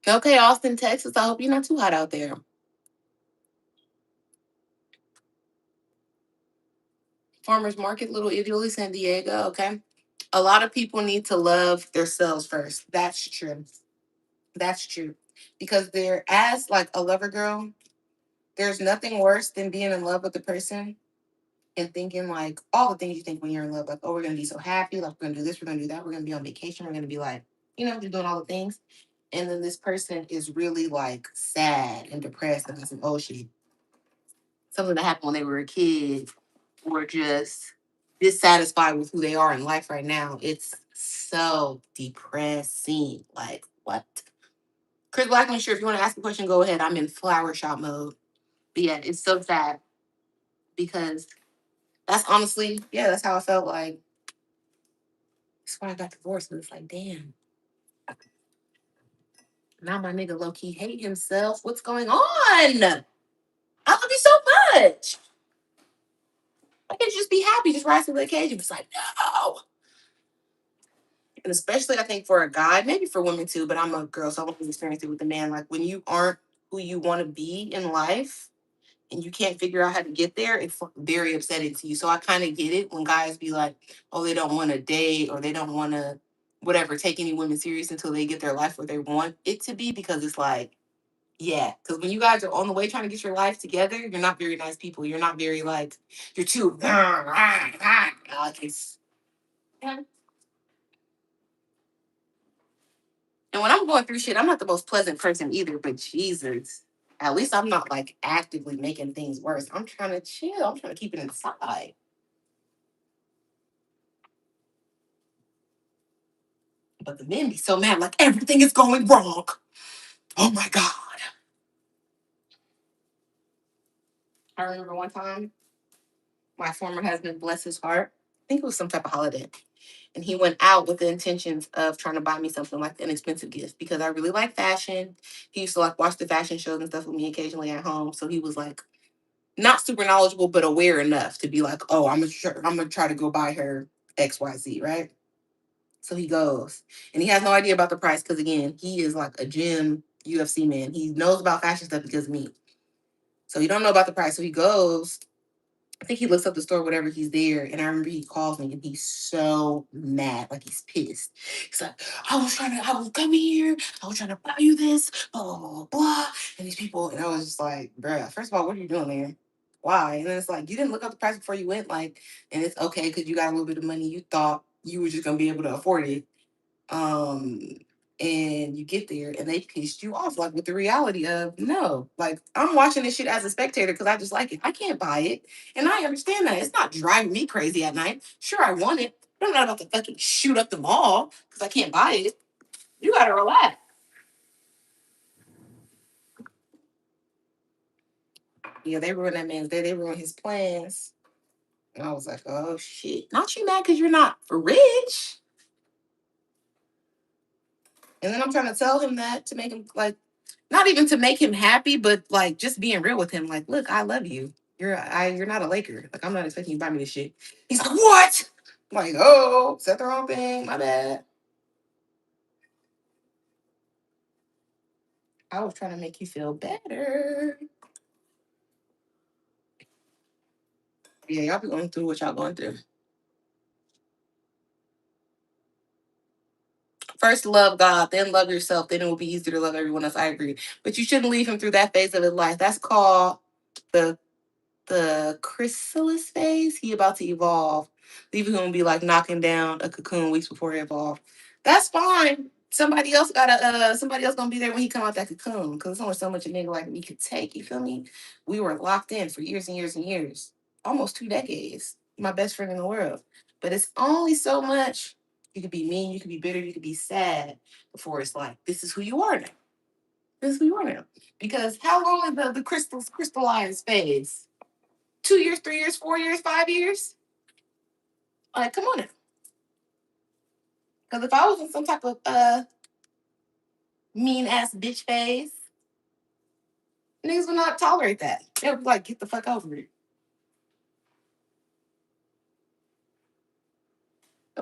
Speaker 1: Okay, Austin, Texas. I hope you're not too hot out there. Farmers Market, Little Italy, San Diego. Okay. A lot of people need to love themselves first. That's true. That's true. Because they're as like a lover girl, there's nothing worse than being in love with the person and thinking like all the things you think when you're in love, like, oh, we're gonna be so happy, like we're gonna do this, we're gonna do that, we're gonna be on vacation, we're gonna be like, just doing all the things. And then this person is really like sad and depressed because of oh shit. Something that happened when they were a kid or just dissatisfied with who they are in life right now. It's so depressing. Like, what? Chris Blackman, sure, if you want to ask a question, go ahead. I'm in flower shop mode. But yeah, it's so sad because that's honestly, yeah, that's how I felt like. That's why I got divorced. And it's like, damn, now my nigga low key hate himself. What's going on? I love you so much. I can just be happy, just rise to the occasion. It's like, no. And especially I think for a guy, maybe for women too, but I'm a girl, so I want to experience it with a man. Like when you aren't who you want to be in life and you can't figure out how to get there, it's very upsetting to you. So I kind of get it when guys be like, oh, they don't want to date or they don't want to whatever take any women serious until they get their life where they want it to be, because it's like, yeah, because when you guys are on the way trying to get your life together, you're not very nice people. You're not very like, you're too like it's, and when I'm going through shit, I'm not the most pleasant person either, but Jesus, at least I'm not like actively making things worse. I'm trying to chill. I'm trying to keep it inside. But the men be so mad, like everything is going wrong. Oh my God. I remember one time, my former husband, bless his heart, I think it was some type of holiday. And he went out with the intentions of trying to buy me something like an expensive gift because I really like fashion. He used to like watch the fashion shows and stuff with me occasionally at home. So he was like not super knowledgeable, but aware enough to be like, oh, I'm gonna try to go buy her XYZ, right? So he goes, and he has no idea about the price because again, he is like a gym UFC man. He knows about fashion stuff because of me. So he don't know about the price. So he goes, I think he looks up the store, whatever, he's there. And I remember he calls me and he's so mad, like he's pissed. He's like, I was coming here, I was trying to buy you this, blah, blah, blah, blah, blah. And these people, and I was just like, bruh, first of all, what are you doing there? Why? And then it's like, you didn't look up the price before you went, like, and it's okay because you got a little bit of money. You thought you were just gonna be able to afford it. um and you get there and they pissed you off like with the reality of no, like I'm watching this shit as a spectator because I just like it. I can't buy it, and I understand that it's not driving me crazy at night. Sure, I want it, but I'm not about to fucking shoot up the mall because I can't buy it. You gotta relax. Yeah, they ruined that man's day. They ruined his plans. And I was like, oh shit, not you mad because you're not rich. And then I'm trying to tell him that to make him like, not even to make him happy, but like just being real with him. Like, look, I love you. You're not a Laker. Like, I'm not expecting you to buy me this shit. He's like, what? I'm like, oh, said the wrong thing. My bad. I was trying to make you feel better. Yeah, y'all be going through what y'all going through. First, love God, then love yourself. Then it will be easier to love everyone else. I agree. But you shouldn't leave him through that phase of his life. That's called the chrysalis phase. He about to evolve. Leaving him be like knocking down a cocoon weeks before he evolved. That's fine. Somebody else gonna be there when he come out that cocoon. Because there's only so much a nigga like me could take. You feel me? We were locked in for years and years and years. Almost 2 decades. My best friend in the world. But it's only so much. You could be mean, you could be bitter, you could be sad before it's like, this is who you are now. This is who you are now. Because how long is the crystallized phase? 2 years, 3 years, 4 years, 5 years. Like, come on now. Because if I was in some type of mean ass bitch phase, niggas would not tolerate that. They would be like, get the fuck over it.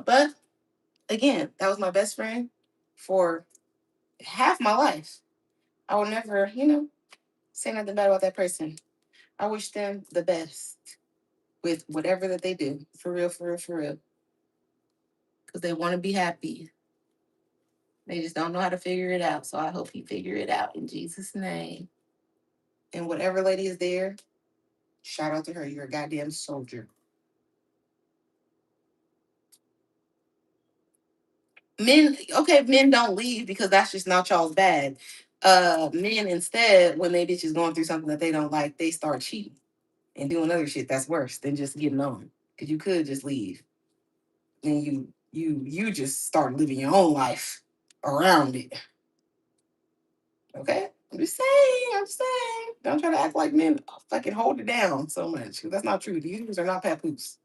Speaker 1: But again, that was my best friend for half my life. I will never, say nothing bad about that person. I wish them the best with whatever that they do. For real, for real, for real. Because they want to be happy. They just don't know how to figure it out. So I hope you figure it out in Jesus' name. And whatever lady is there, shout out to her. You're a goddamn soldier. Men, okay, men don't leave because that's just not y'all's bad. Men instead, when they bitches going through something that they don't like, they start cheating and doing other shit that's worse than just getting on. Because you could just leave and you just start living your own life around it. Okay? I'm just saying, I'm just saying. Don't try to act like men fucking hold it down so much. 'Cause that's not true. These niggas are not papoose.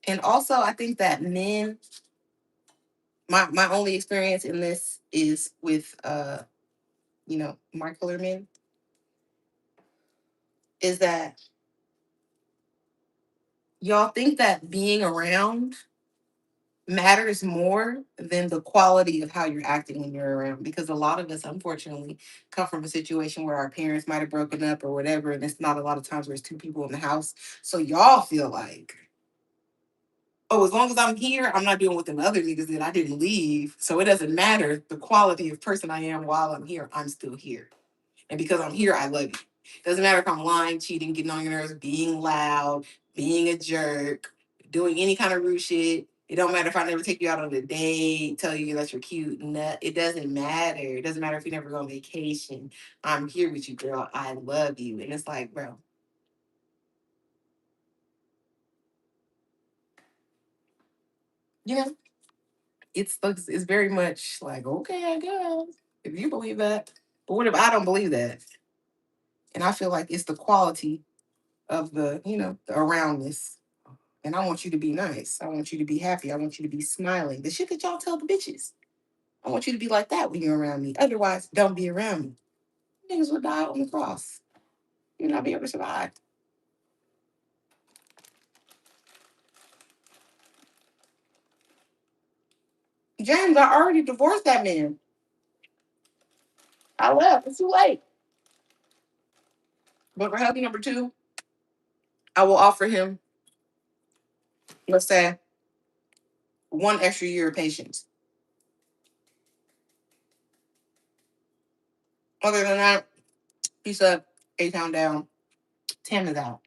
Speaker 1: And also I think that men, my only experience in this is with my color men, is that y'all think that being around matters more than the quality of how you're acting when you're around, because a lot of us unfortunately come from a situation where our parents might have broken up or whatever, and it's not a lot of times where it's two people in the house, so y'all feel like, oh, as long as I'm here, I'm not doing what the other niggas did. I didn't leave, so it doesn't matter the quality of person I am while I'm here. I'm still here, and because I'm here, I love you. Doesn't matter if I'm lying, cheating, getting on your nerves, being loud, being a jerk, doing any kind of rude shit. It don't matter if I never take you out on a date, tell you that you're cute. No, it doesn't matter. It doesn't matter if you never go on vacation. I'm here with you, girl. I love you. And it's like, bro, you know, it's very much like, okay, I guess if you believe that. But what if I don't believe that? And I feel like it's the quality of the aroundness. And I want you to be nice. I want you to be happy. I want you to be smiling. The shit that y'all tell the bitches. I want you to be like that when you're around me. Otherwise, don't be around me. Niggas will die on the cross. You'll not be able to survive. James, I already divorced that man. I left. It's too late. But for hubby number two, I will offer him, let's say, one extra year of patience. Other than that, he said, A-Town down, 10 is out.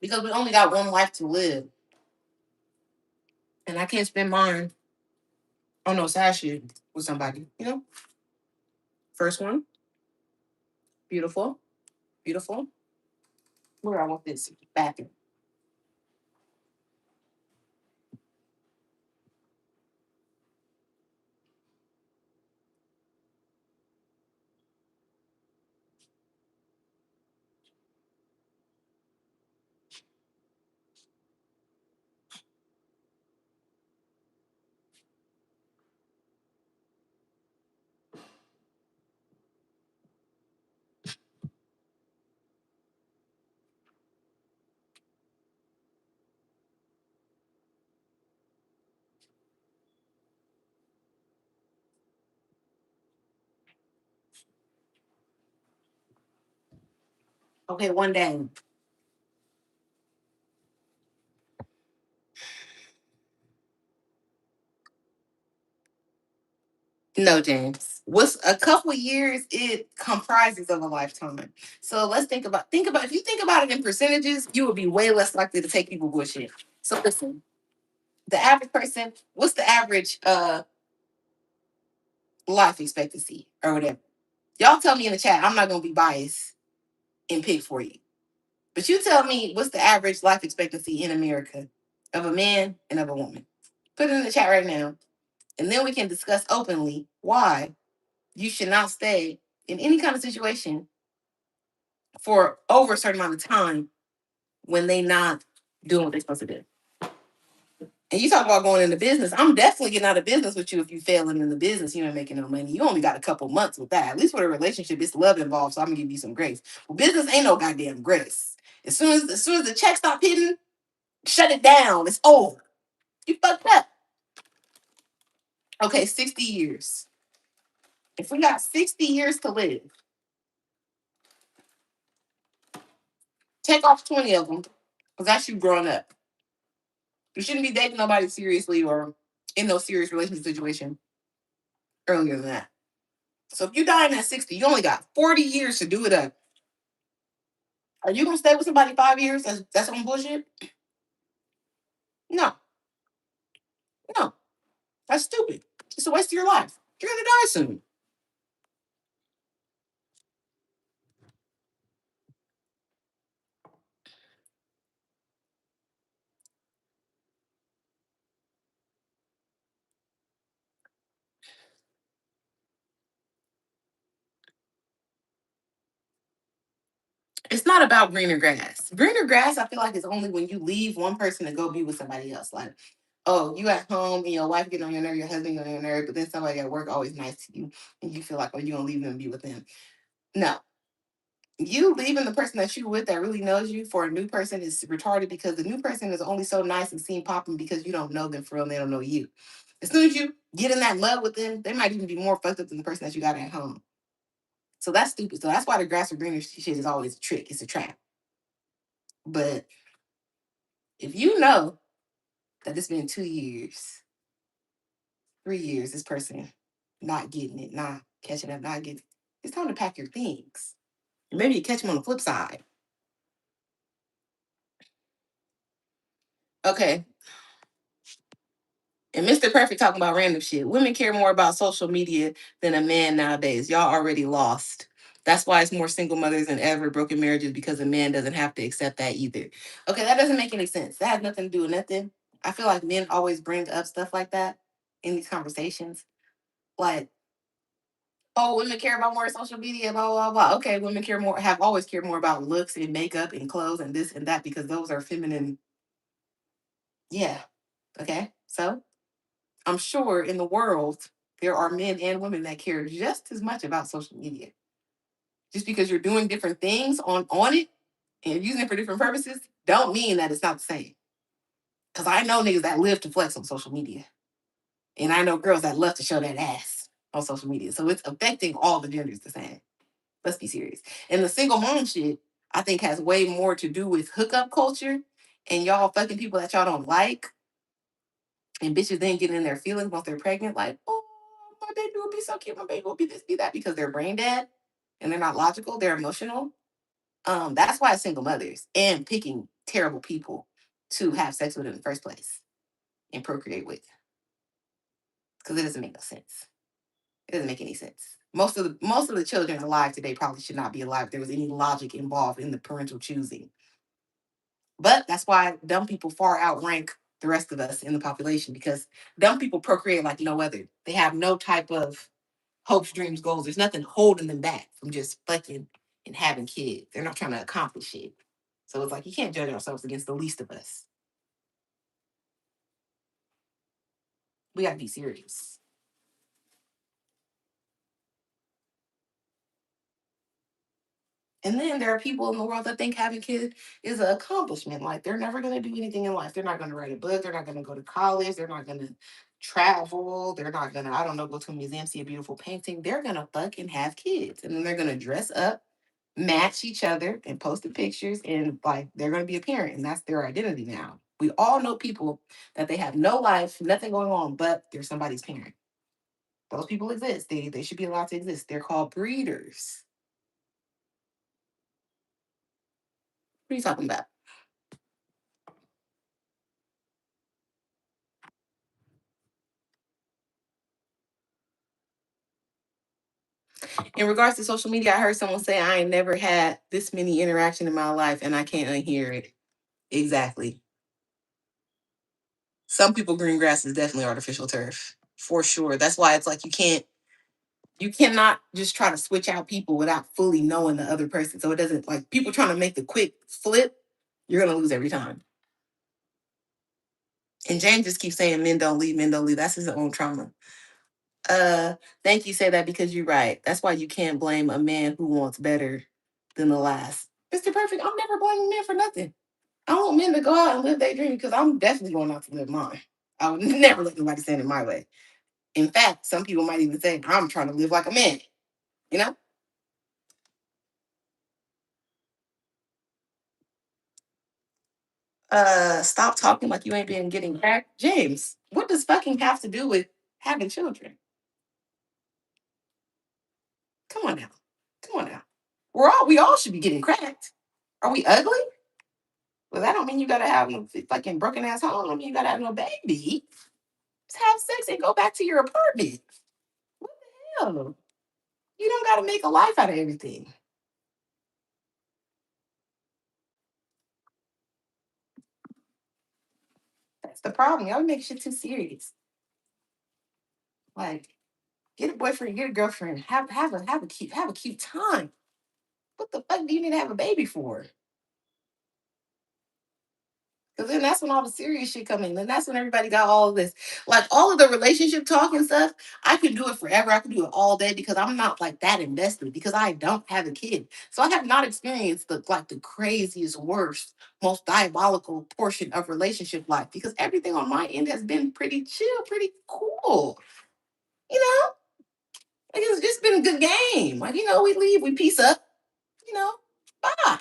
Speaker 1: Because we only got one life to live. And I can't spend mine on no sad shit with somebody. First one, beautiful, beautiful. Where I want this back. Okay, one day. No, James. What's a couple years? It comprises of a lifetime. So let's think about if you think about it in percentages, you would be way less likely to take people bullshit. So listen, the average person, what's the average life expectancy or whatever? Y'all tell me in the chat. I'm not gonna be biased and pick for you. But you tell me what's the average life expectancy in America of a man and of a woman. Put it in the chat right now. And then we can discuss openly why you should not stay in any kind of situation for over a certain amount of time when they not doing what they're supposed to do. And you talk about going into business. I'm definitely getting out of business with you if you failing in the business, you ain't making no money. You only got a couple months with that. At least with a relationship, it's love involved, so I'm gonna give you some grace. Well, business ain't no goddamn grace. As soon as the check stop hitting, shut it down. It's over. You fucked up. Okay, 60 years. If we got 60 years to live, take off 20 of them, because that's you growing up. You shouldn't be dating nobody seriously or in no serious relationship situation earlier than that. So if you dying at 60, you only got 40 years to do it up. Are you gonna stay with somebody 5 years? That's some bullshit. No, no, that's stupid. It's a waste of your life. You're gonna die soon. It's not about greener grass. Greener grass, I feel like, is only when you leave one person to go be with somebody else. Like, oh, you at home and your wife getting on your nerve, your husband getting on your nerve, but then somebody at work always nice to you, and you feel like, oh, you gonna leave them and be with them. No, you leaving the person that you with that really knows you for a new person is retarded because the new person is only so nice and seen popping because you don't know them for real and they don't know you. As soon as you get in that mud with them, they might even be more fucked up than the person that you got at home. So that's stupid. So that's why the grass or greener shit is always a trick. It's a trap. But if you know that it's been 2 years, 3 years, this person not getting it, not catching up, not getting, it's time to pack your things. Maybe you catch them on the flip side. Okay. And Mr. Perfect talking about random shit. Women care more about social media than a man nowadays. Y'all already lost. That's why it's more single mothers than ever, broken marriages, because a man doesn't have to accept that either. Okay, that doesn't make any sense. That has nothing to do with nothing. I feel like men always bring up stuff like that in these conversations. Like, oh, women care about more social media, blah, blah, blah. Okay, women care more, have always cared more about looks and makeup and clothes and this and that because those are feminine. Yeah. Okay. So I'm sure in the world there are men and women that care just as much about social media. Just because you're doing different things on it and using it for different purposes, don't mean that it's not the same. Because I know niggas that live to flex on social media, and I know girls that love to show that ass on social media. So it's affecting all the genders the same. Let's be serious. And the single mom shit, I think, has way more to do with hookup culture and y'all fucking people that y'all don't like and bitches then getting in their feelings once they're pregnant, like, oh, my baby will be so cute, my baby will be this, be that, because they're brain dead and they're not logical, they're emotional. That's why single mothers and picking terrible people to have sex with in the first place and procreate with. Because it doesn't make no sense. It doesn't make any sense. Most of the children alive today probably should not be alive if there was any logic involved in the parental choosing. But that's why dumb people far outrank the rest of us in the population because dumb people procreate like no other. They have no type of hopes, dreams, goals. There's nothing holding them back from just fucking and having kids. They're not trying to accomplish it. So it's like you can't judge ourselves against the least of us. We got to be serious. And then there are people in the world that think having kids is an accomplishment. Like they're never going to do anything in life. They're not going to write a book. They're not going to go to college. They're not going to travel. They're not going to, I don't know, go to a museum, see a beautiful painting. They're going to fucking have kids. And then they're going to dress up, match each other, and post the pictures. And like they're going to be a parent. And that's their identity now. We all know people that they have no life, nothing going on, but they're somebody's parent. Those people exist. They should be allowed to exist. They're called breeders. What are you talking about? In regards to social media, I heard someone say I ain't never had this many interaction in my life and I can't unhear it. Exactly. Some people green grass is definitely artificial turf. For sure. That's why it's like you cannot just try to switch out people without fully knowing the other person. So it doesn't like people trying to make the quick flip, you're gonna lose every time. And James just keeps saying men don't leave, men don't leave. That's his own trauma. Uh, thank you. Say that because you're right. That's why you can't blame a man who wants better than the last. Mr. Perfect, I'm never blaming men for nothing. I want men to go out and live their dream because I'm definitely going out to live mine. I would never let nobody stand in my way. In fact, some people might even say I'm trying to live like a man. You know, Stop talking like you ain't been getting cracked. James, what does fucking have to do with having children? Come on now. Come on now. We all should be getting cracked. Are we ugly? Well, that don't mean you gotta have no fucking broken ass home. Don't mean you gotta have no baby. Just have sex and go back to your apartment. What the hell? You don't gotta make a life out of everything. That's the problem. Y'all make shit too serious. Like, get a boyfriend, get a girlfriend, have a cute time. What the fuck do you need to have a baby for? Because then that's when all the serious shit come in. And that's when everybody got all of this. Like all of the relationship talk and stuff, I could do it forever. I could do it all day because I'm not like that invested because I don't have a kid. So I have not experienced the craziest, worst, most diabolical portion of relationship life because everything on my end has been pretty chill, pretty cool. You know, like it's just been a good game. Like, we leave, we piece up, you know, bye.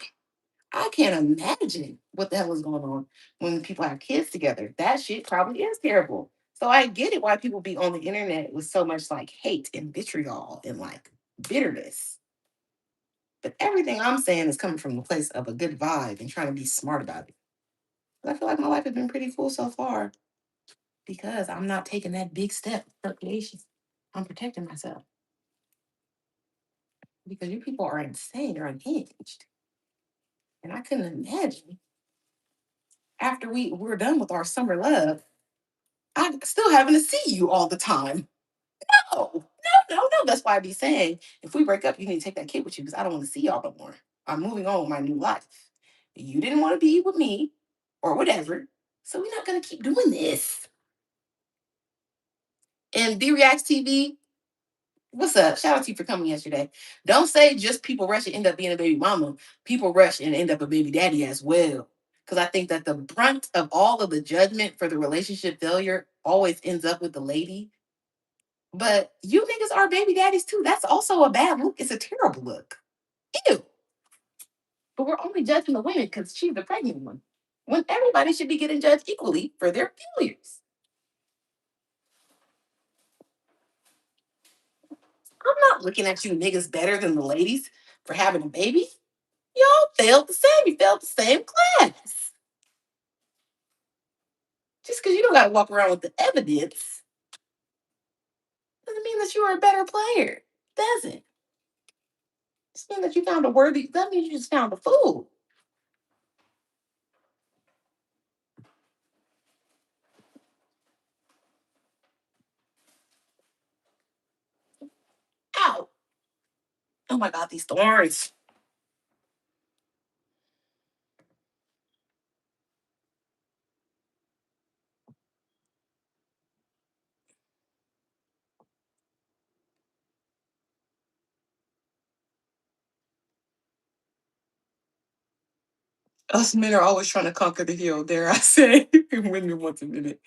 Speaker 1: I can't imagine what the hell is going on when people have kids together. That shit probably is terrible. So I get it why people be on the internet with so much like hate and vitriol and like bitterness. But everything I'm saying is coming from the place of a good vibe and trying to be smart about it. But I feel like my life has been pretty cool so far because I'm not taking that big step of procreation. I'm protecting myself because you people are insane. You're unhinged. And I couldn't imagine after we're done with our summer love I'm still having to see you all the time. No, no, no, no. That's why I be saying if we break up, you need to take that kid with you because I don't want to see y'all no more. I'm moving on with my new life. You didn't want to be with me or whatever. So we're not gonna keep doing this. And B Reacts TV, what's up? Shout out to you for coming yesterday. Don't say just people rush and end up being a baby mama. People rush and end up a baby daddy as well. Because I think that the brunt of all of the judgment for the relationship failure always ends up with the lady. But you niggas are baby daddies too. That's also a bad look. It's a terrible look. Ew. But we're only judging the women because she's the pregnant one. When everybody should be getting judged equally for their failures. I'm not looking at you niggas better than the ladies for having a baby. Y'all failed the same. You failed the same class. Just because you don't got to walk around with the evidence doesn't mean that you are a better player. Doesn't. Just mean that you found a worthy. That means you just found a fool. Ow. Oh my God, these thorns. Us men are always trying to conquer the hill, dare I say. Women once a minute.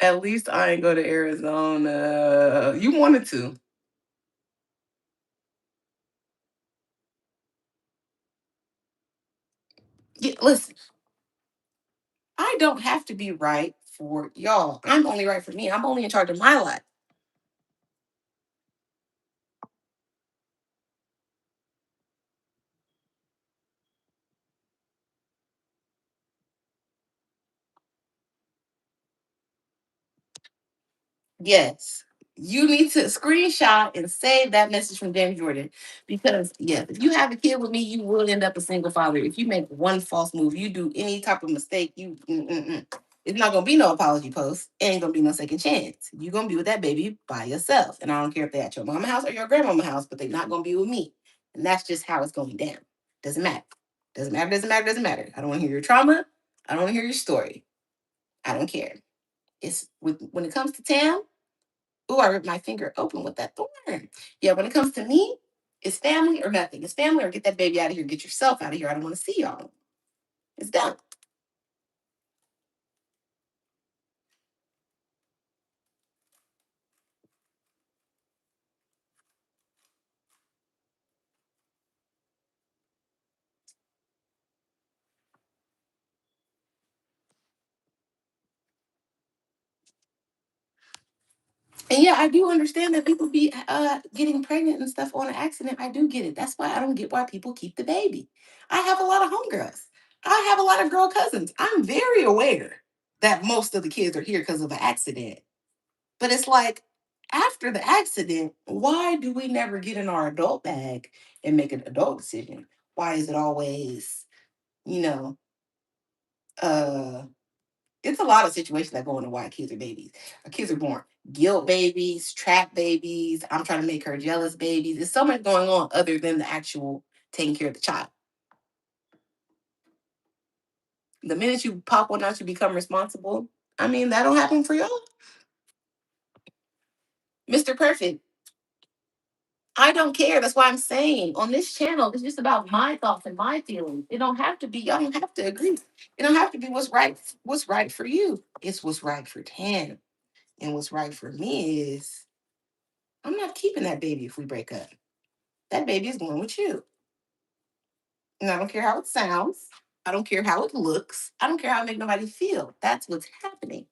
Speaker 1: At least I ain't go to Arizona. You wanted to. Yeah, listen, I don't have to be right for y'all. I'm only right for me. I'm only in charge of my life. Yes. You need to screenshot and save that message from James Jordan because, yeah, if you have a kid with me, you will end up a single father. If you make one false move, you do any type of mistake, it's not gonna be no apology post. Ain't gonna be no second chance. You're gonna be with that baby by yourself, and I don't care if they're at your mama house or your grandmama house, but they're not gonna be with me, and that's just how it's going down. Doesn't matter. Doesn't matter. Doesn't matter. Doesn't matter. I don't want to hear your trauma. I don't want to hear your story. I don't care. It's when it comes to Tam. Oh, I ripped my finger open with that thorn. Yeah, when it comes to me, it's family or nothing. It's family or get that baby out of here. Get yourself out of here. I don't want to see y'all. It's done. And yeah, I do understand that people be getting pregnant and stuff on an accident. I do get it. That's why I don't get why people keep the baby. I have a lot of homegirls. I have a lot of girl cousins. I'm very aware that most of the kids are here because of an accident. But it's like after the accident, why do we never get in our adult bag and make an adult decision? Why is it always, you know, uh it's a lot of situations that go into why kids are babies. Kids are born guilt babies, trap babies. I'm trying to make her jealous babies. There's so much going on other than the actual taking care of the child. The minute you pop one out, you become responsible. I mean, that'll happen for y'all. Mr. Perfect. I don't care. That's why I'm saying on this channel, it's just about my thoughts and my feelings. It don't have to be, y'all don't have to agree. It don't have to be what's right for you. It's what's right for Tan. And what's right for me is I'm not keeping that baby if we break up. That baby is going with you. And I don't care how it sounds. I don't care how it looks. I don't care how it makes nobody feel. That's what's happening.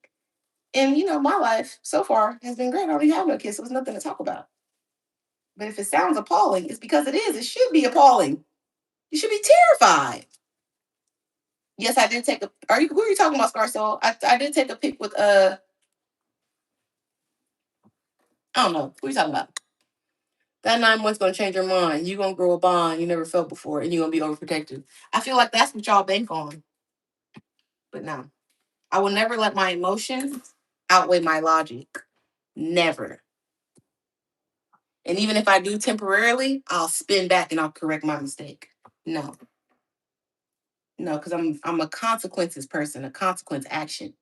Speaker 1: And my life so far has been great. I don't even have no kids, so there's nothing to talk about. But if it sounds appalling, it's because it is. It should be appalling. You should be terrified. Yes, I did take a. Are you? Who are you talking about, Scarso? I did take a pic with I don't know. Who are you talking about? That 9 months gonna change your mind. You gonna grow a bond you never felt before, and you gonna be overprotective. I feel like that's what y'all bank on. But no, I will never let my emotions outweigh my logic. Never. And even if I do temporarily, I'll spin back and I'll correct my mistake. No, no, because I'm a consequences person, a consequence action.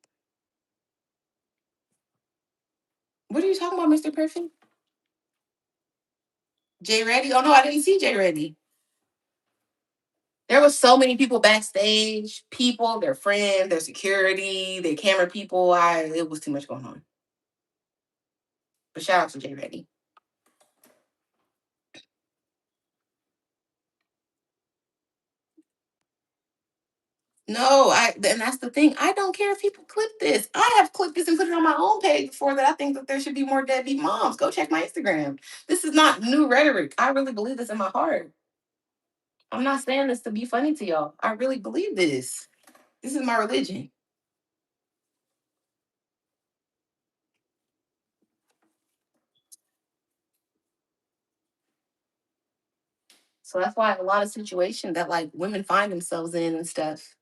Speaker 1: What are you talking about, Mr. Perfect? Jay Reddy? Oh no, I didn't see Jay Reddy. There was so many people backstage, people, their friends, their security, their camera people. It was too much going on. But shout out to Jay Reddy. No, and that's the thing. I don't care if people clip this. I have clipped this and put it on my own page before that. I think that there should be more deadbeat moms. Go check my Instagram. This is not new rhetoric. I really believe this in my heart. I'm not saying this to be funny to y'all. I really believe this. This is my religion. So that's why a lot of situations that like women find themselves in and stuff.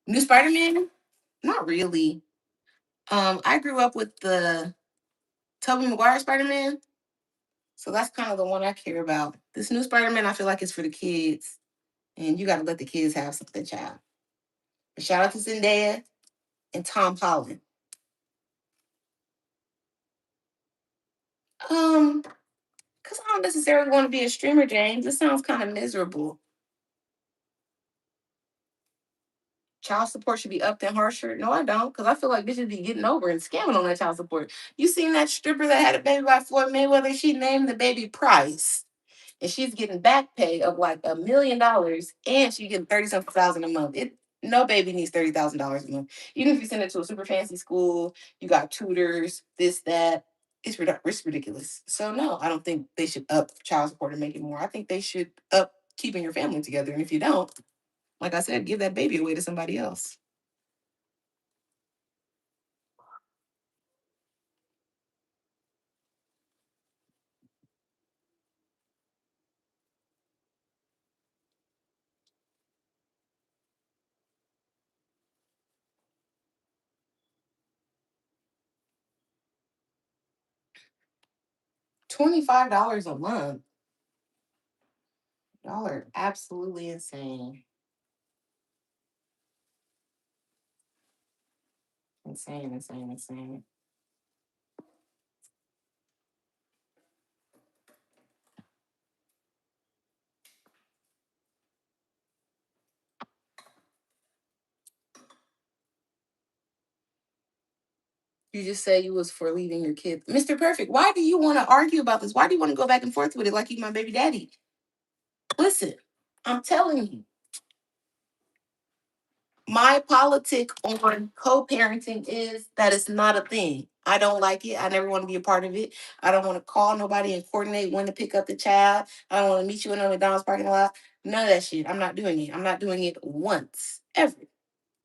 Speaker 1: New Spider-Man? Not really. I grew up with the Tobey Maguire Spider-Man. So that's kind of the one I care about. This new Spider-Man, I feel like it's for the kids. And you gotta let the kids have something, child. But shout out to Zendaya and Tom Holland. Um, because I don't necessarily want to be a streamer, James. This sounds kind of miserable. Child support should be upped and harsher. No, I don't, because I feel like bitches be getting over and scamming on that child support. You seen that stripper that had a baby by Floyd Mayweather? She named the baby Price. And she's getting back pay of like $1 million and she's getting 30 something thousand a month. No baby needs $30,000 a month. Even if you send it to a super fancy school, you got tutors, this, that. It's ridiculous. So no, I don't think they should up child support and make it more. I think they should up keeping your family together. And if you don't, like I said, give that baby away to somebody else. $25 a month. Y'all are absolutely insane. Insane, insane, insane. You just say you was for leaving your kids. Mr. Perfect, why do you want to argue about this? Why do you want to go back and forth with it like you my baby daddy? Listen, I'm telling you, my politic on co-parenting is that it's not a thing. I don't like it. I never want to be a part of it. I don't want to call nobody and coordinate when to pick up the child. I don't want to meet you in a McDonald's parking lot. None of that shit. I'm not doing it. I'm not doing it once ever.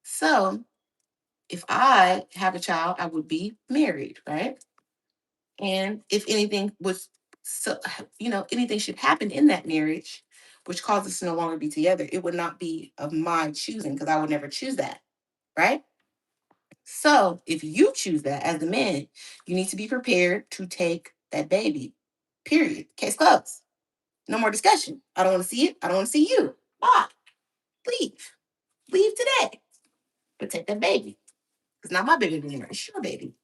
Speaker 1: So if I have a child, I would be married, right? And if anything was so, anything should happen in that marriage, which causes us to no longer be together, it would not be of my choosing because I would never choose that, right? So if you choose that as the man, you need to be prepared to take that baby. Period. Case closed. No more discussion. I don't want to see it. I don't want to see you. Bye. Leave. Leave today. But take that baby. It's not my baby anymore. It's your baby.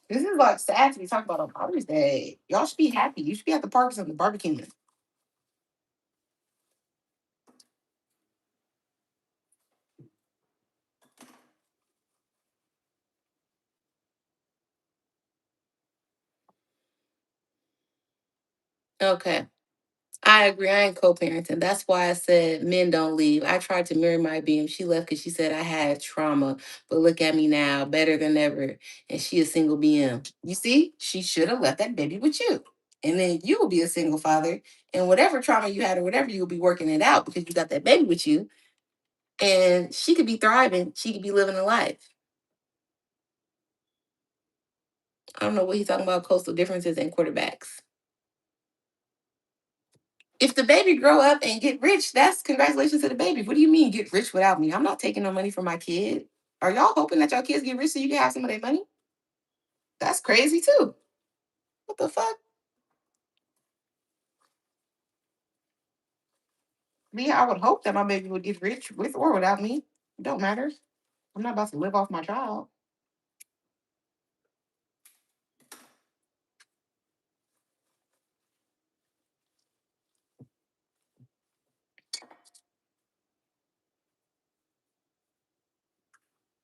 Speaker 1: This is like sad to be talking about on Father's Day. Y'all should be happy. You should be at the parks and the barbecue. Okay. I agree. I ain't co-parenting. That's why I said men don't leave. I tried to marry my BM. She left because she said I had trauma. But look at me now, better than ever. And she a single BM. You see, she should have left that baby with you. And then you will be a single father. And whatever trauma you had or whatever, you'll be working it out because you got that baby with you. And she could be thriving. She could be living a life. I don't know what he's talking about, coastal differences and quarterbacks. If the baby grow up and get rich, that's congratulations to the baby. What do you mean get rich without me? I'm not taking no money from my kid. Are y'all hoping that y'all kids get rich so you can have some of their money? That's crazy too. What the fuck? Me, I would hope that my baby would get rich with or without me. It don't matter. I'm not about to live off my child.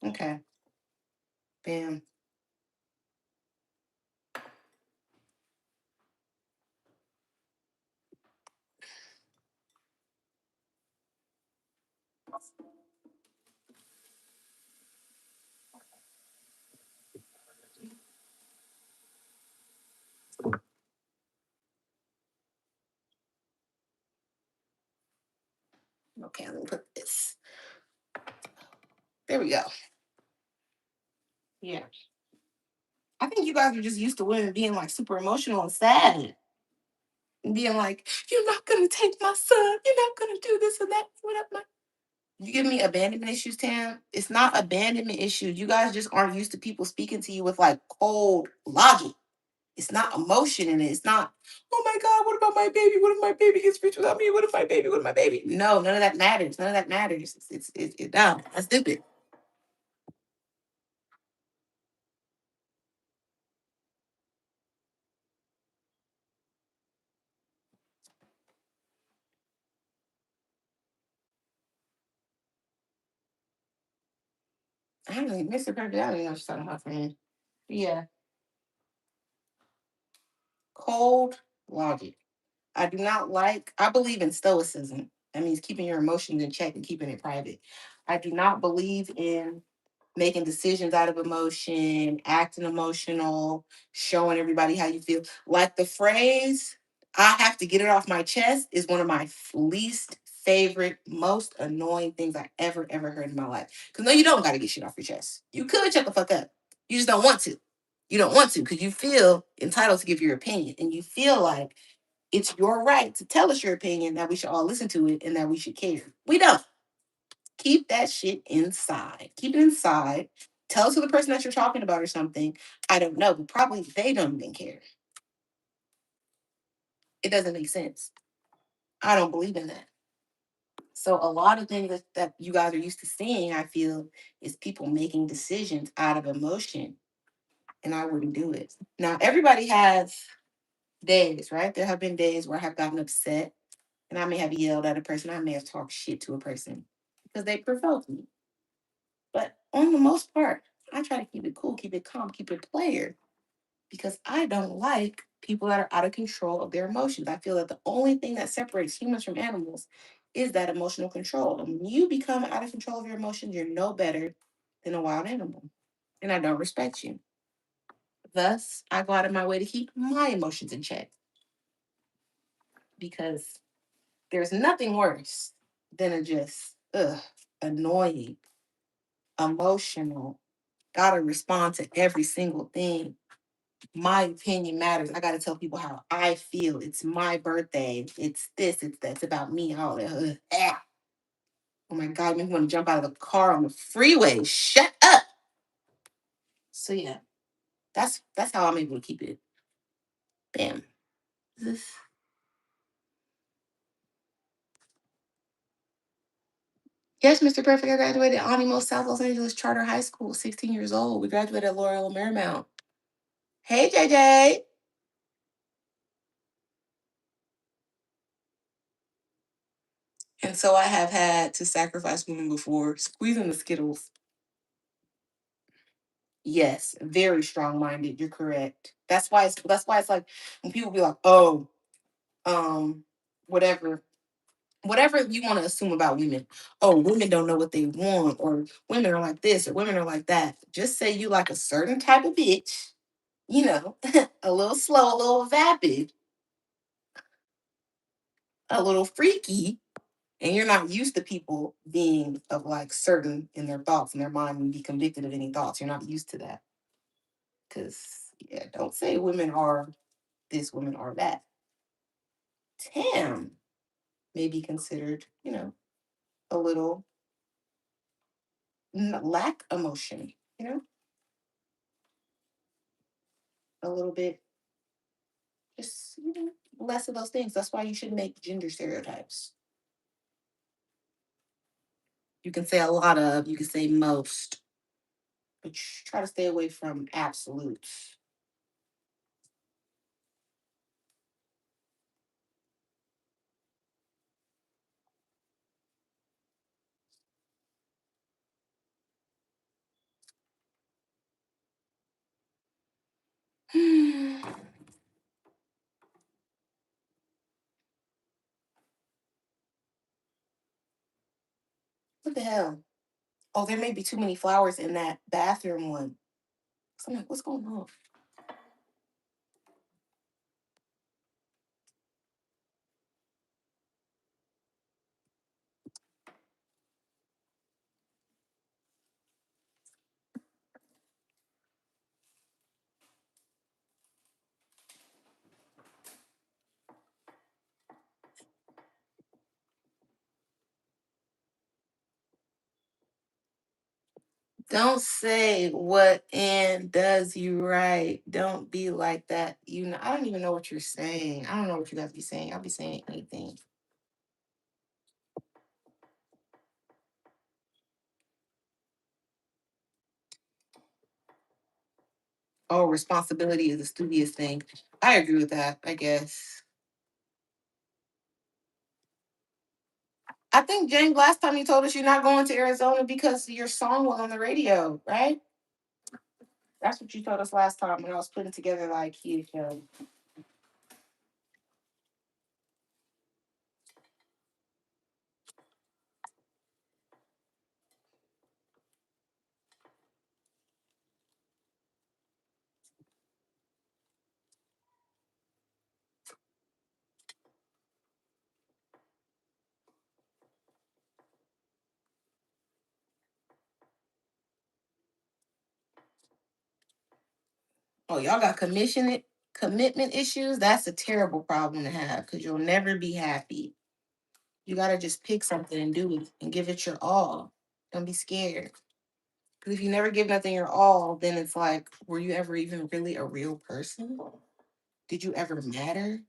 Speaker 1: Okay. Bam. Okay, let me put this. There we go. Yeah. I think you guys are just used to women being like super emotional and sad. And being like, you're not gonna take my son. You're not gonna do this and that. What up, my You give me abandonment issues, Tam. It's not abandonment issues. You guys just aren't used to people speaking to you with like cold logic. It's not emotion in it. It's not, oh my God, what about my baby? What if my baby gets rich without me? What if my baby? What if my baby? No, none of that matters. None of that matters. No, that's stupid. I don't know, Mr. Perfect. I don't even know what she's talking about, friend. Yeah, cold logic. I do not like, I believe in stoicism. That means keeping your emotions in check and keeping it private. I do not believe in making decisions out of emotion, acting emotional, showing everybody how you feel. Like the phrase, I have to get it off my chest is one of my least favorite, most annoying things I ever heard in my life. Because no, you don't got to get shit off your chest. You could shut the fuck up. You just don't want to. You don't want to because you feel entitled to give your opinion and you feel like it's your right to tell us your opinion that we should all listen to it and that we should care. We don't. Keep that shit inside. Keep it inside. Tell it to the person that you're talking about or something. I don't know, but probably they don't even care. It doesn't make sense. I don't believe in that. So a lot of things that you guys are used to seeing, I feel, is people making decisions out of emotion. And I wouldn't do it. Now everybody has days, right? There have been days where I have gotten upset and I may have yelled at a person. I may have talked shit to a person because they provoked me. But on the most part, I try to keep it cool, keep it calm, keep it player because I don't like people that are out of control of their emotions. I feel that the only thing that separates humans from animals is that emotional control. And when you become out of control of your emotions, you're no better than a wild animal. And I don't respect you. Thus, I go out of my way to keep my emotions in check because there's nothing worse than a just annoying, emotional, gotta respond to every single thing. My opinion matters. I gotta tell people how I feel. It's my birthday. It's this, it's that, it's about me. All that. Oh my God, make me want to jump out of the car on the freeway. Shut up. So yeah, that's how I'm able to keep it. Bam. This Yes, Mr. Perfect. I graduated Animo South Los Angeles Charter High School, 16 years old. We graduated at Loyola Marymount. Hey, JJ. And so I have had to sacrifice women before, squeezing the Skittles. Yes, very strong minded. You're correct. That's why it's like when people be like, oh, um, whatever. Whatever you want to assume about women. Oh, women don't know what they want, or women are like this, or women are like that. Just say you like a certain type of bitch, you know, a little slow, a little vapid, a little freaky, and you're not used to people being of like certain in their thoughts and their mind and be convicted of any thoughts. You're not used to that. Cause yeah, don't say women are this, women are that. Tam may be considered, a little lack emotion, a little bit just less of those things. That's why you should make gender stereotypes. You can say a lot of, you can say most, but try to stay away from absolutes. What the hell? Oh, there may be too many flowers in that bathroom one. So I'm like, what's going on? Don't say what and does you right. Don't be like that. I don't even know what you're saying. I don't know what you guys be saying. I'll be saying anything. Oh, responsibility is the stupidest thing. I agree with that, I guess. I think, James, last time you told us you're not going to Arizona because your song was on the radio, right? That's what you told us last time when I was putting together like you show. Oh, y'all got commitment issues? That's a terrible problem to have because you'll never be happy. You gotta just pick something and do it and give it your all. Don't be scared. Because if you never give nothing your all, then it's like, were you ever even really a real person? Did you ever matter?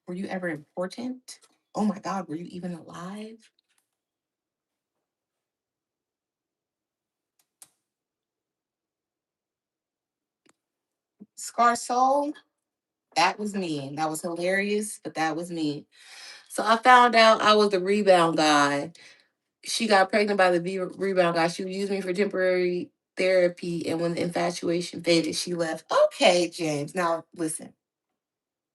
Speaker 1: Were you ever important? Oh my God, were you even alive? Scar Soul, that was me. That was hilarious, but that was me. So I found out I was the rebound guy. She got pregnant by the rebound guy. She would use me for temporary therapy, and when the infatuation faded, she left. Okay, James. Now listen,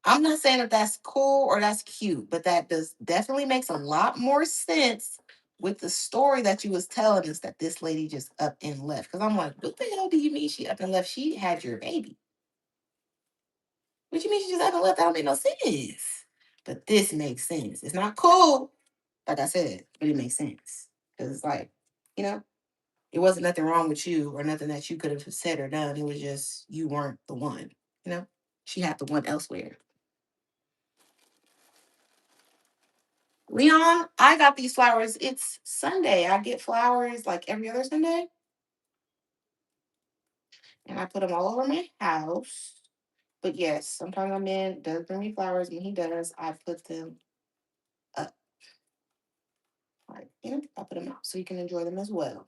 Speaker 1: I'm not saying that that's cool or that's cute, but that does definitely makes a lot more sense with the story that you was telling us that this lady just up and left. Because I'm like, what the hell do you mean she up and left? She had your baby. What you mean she just up and left? That don't make no sense. But this makes sense. It's not cool, like I said, but it makes sense. Because it's like, you know, it wasn't nothing wrong with you or nothing that you could have said or done. It was just you weren't the one, you know? She had the one elsewhere. Leon, I got these flowers. It's Sunday. I get flowers like every other Sunday. And I put them all over my house. But yes, sometimes my man does bring me flowers. When he does, I put them up. Like, you know, I put them out so you can enjoy them as well.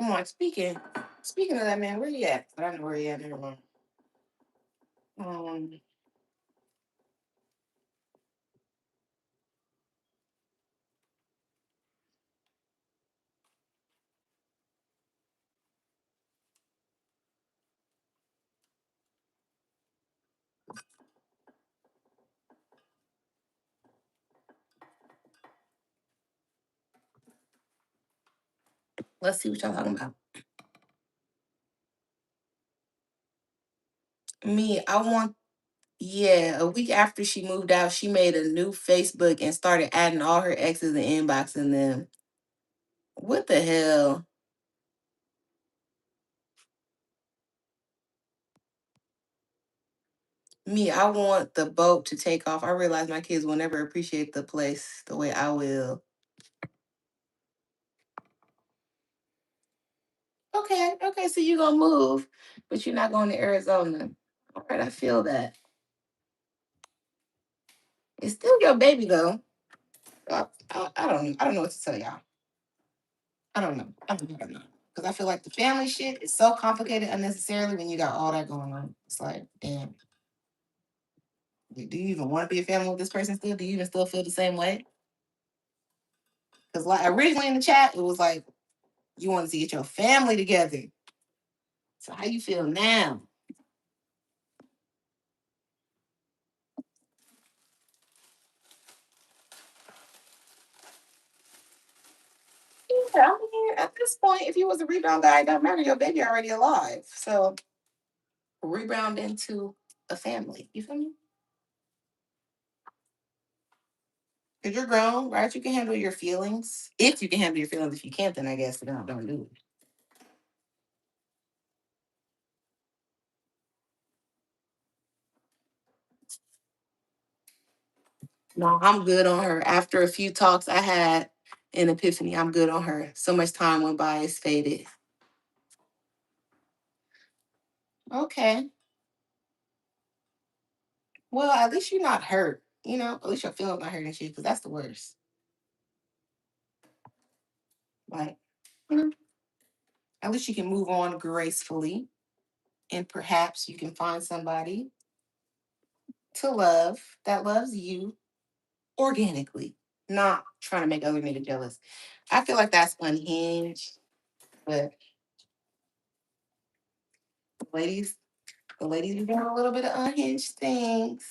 Speaker 1: I'm like, speaking of that man, where you at? I don't know where he at. Never mind. Um, let's see what y'all talking about. Me, I want yeah, a week after she moved out, she made a new Facebook and started adding all her exes and inboxing them. What the hell? Me, I want the boat to take off. I realize my kids will never appreciate the place the way I will. Okay, okay, so you gonna move, but you're not going to Arizona. All right, I feel that. It's still your baby though. I don't know what to tell y'all. I don't know. I don't know. Because I feel like the family shit is so complicated unnecessarily when you got all that going on. It's like, damn, do you even want to be a family with this person still? Do you even still feel the same way? Because like originally in the chat, it was like you wanted to get your family together. So how you feel now? Yeah, I mean, at this point, if you was a rebound guy, it don't matter. Your baby already alive. So rebound into a family. You feel me? Because you're grown, right? You can handle your feelings. If you can handle your feelings, if you can't, then I guess don't do it. No, I'm good on her. After a few talks I had an epiphany, I'm good on her. So much time went by, it's faded. Okay. Well, at least you're not hurt. You know, at least your feelings not hurting you, because that's the worst. Like, you know, at least you can move on gracefully, and perhaps you can find somebody to love that loves you organically, not trying to make other niggas jealous. I feel like that's unhinged, but ladies, the ladies be doing a little bit of unhinged things.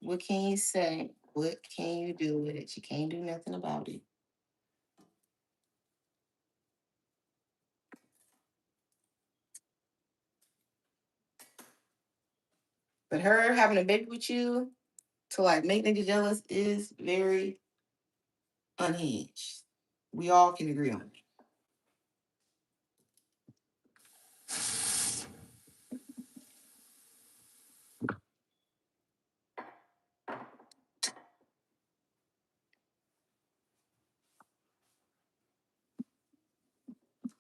Speaker 1: What can you say? What can you do with it? You can't do nothing about it. But her having a baby with you to like make niggas jealous is very unhinged. We all can agree on it.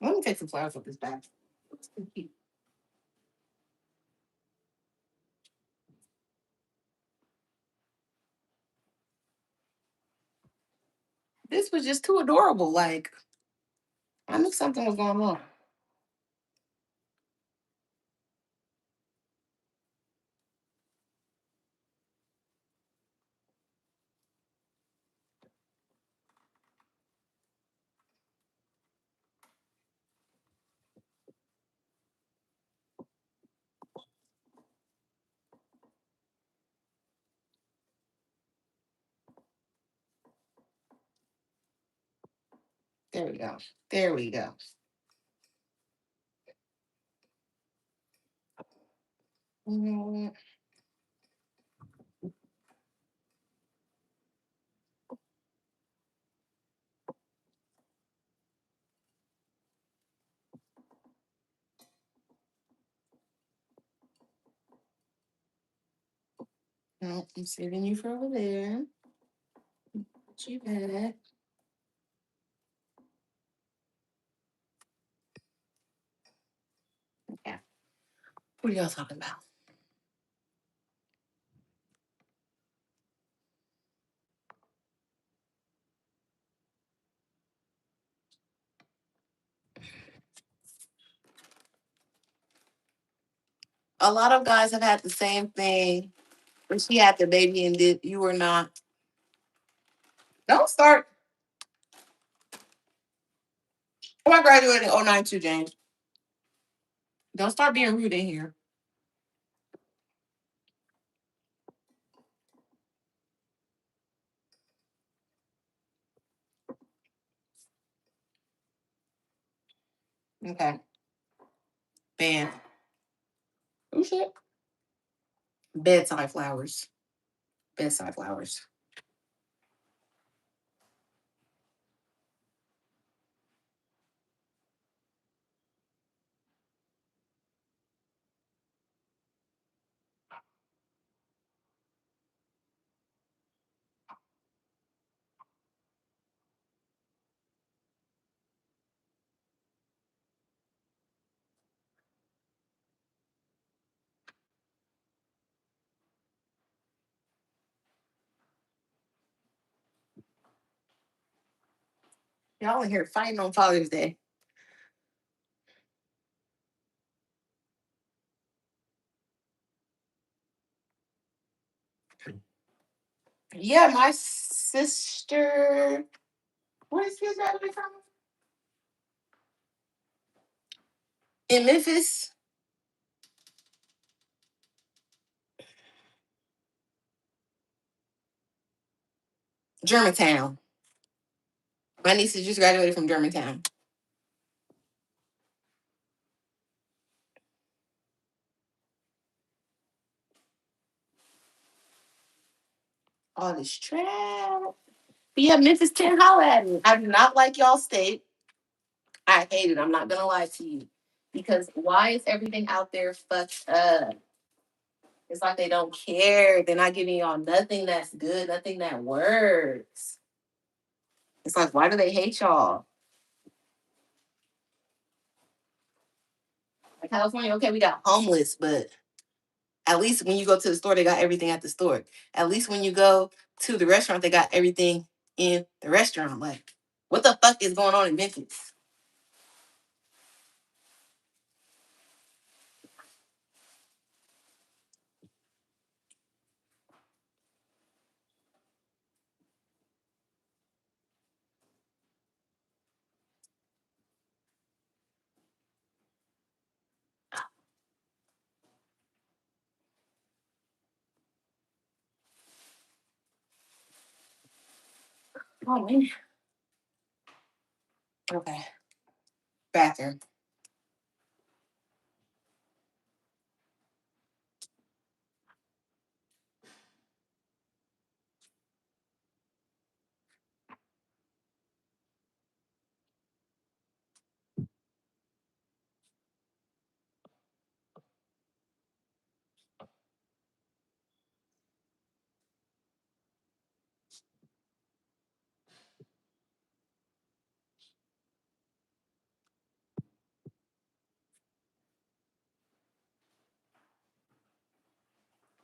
Speaker 1: Let me take some flowers with this bag. This was just too adorable. Like, I knew something was going on. There we go. There we go. Mm, no, I'm saving you for over there. Put you back. Yeah. What are y'all talking about? A lot of guys have had the same thing. When she had the baby and did you were not. Don't start. Oh, I graduated in '09 too, James. Don't start being rude in here. Okay. Band. Oh shit. Bedside flowers. Bedside flowers. Y'all in here fighting on Father's Day. Yeah, my sister. Where is his graduating from? In Memphis, Germantown. My niece just graduated from Germantown. All this trash. But yeah, Memphis 10, holla at me. I do not like y'all state. I hate it. I'm not gonna lie to you. Because why is everything out there fucked up? It's like they don't care. They're not giving y'all nothing that's good, nothing that works. It's like, why do they hate y'all? Like California, okay, we got homeless, but at least when you go to the store, they got everything at the store. At least when you go to the restaurant, they got everything in the restaurant. Like, what the fuck is going on in Memphis? Oh man. Okay. Bathroom.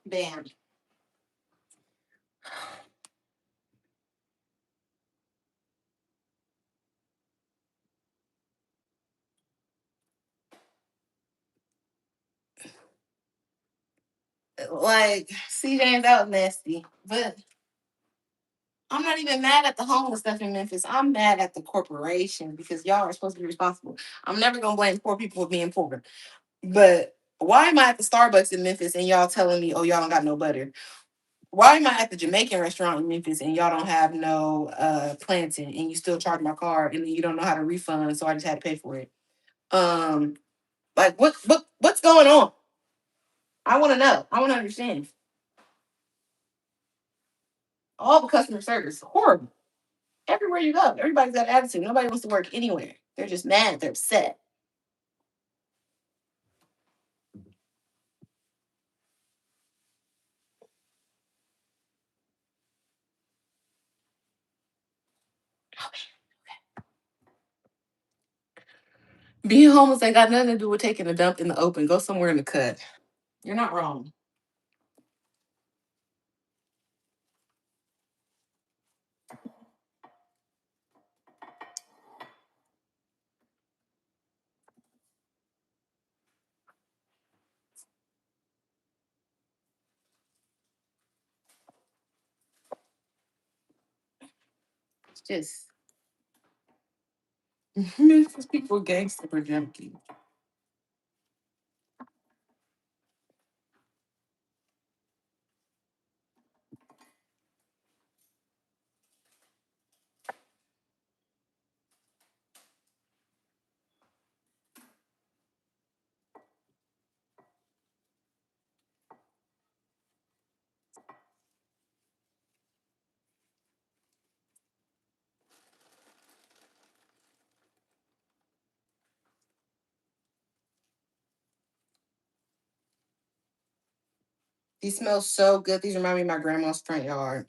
Speaker 1: Bam. Like, CJ, that was nasty. But I'm not even mad at the homeless stuff in Memphis. I'm mad at the corporation because y'all are supposed to be responsible. I'm never gonna blame poor people for being poor. But why am I at the Starbucks in Memphis and y'all telling me, oh, y'all don't got no butter? Why am I at the Jamaican restaurant in Memphis and y'all don't have no plantain and you still charge my card and then you don't know how to refund, so I just had to pay for it? Um, like what's going on? I want to know. I want to understand. All the customer service horrible. Everywhere you go, everybody's got attitude. Nobody wants to work anywhere. They're just mad. They're upset. Being homeless ain't got nothing to do with taking a dump in the open. Go somewhere in the cut. You're not wrong. It's just Memphis people gangster for junkie. These smell so good. These remind me of my grandma's front yard.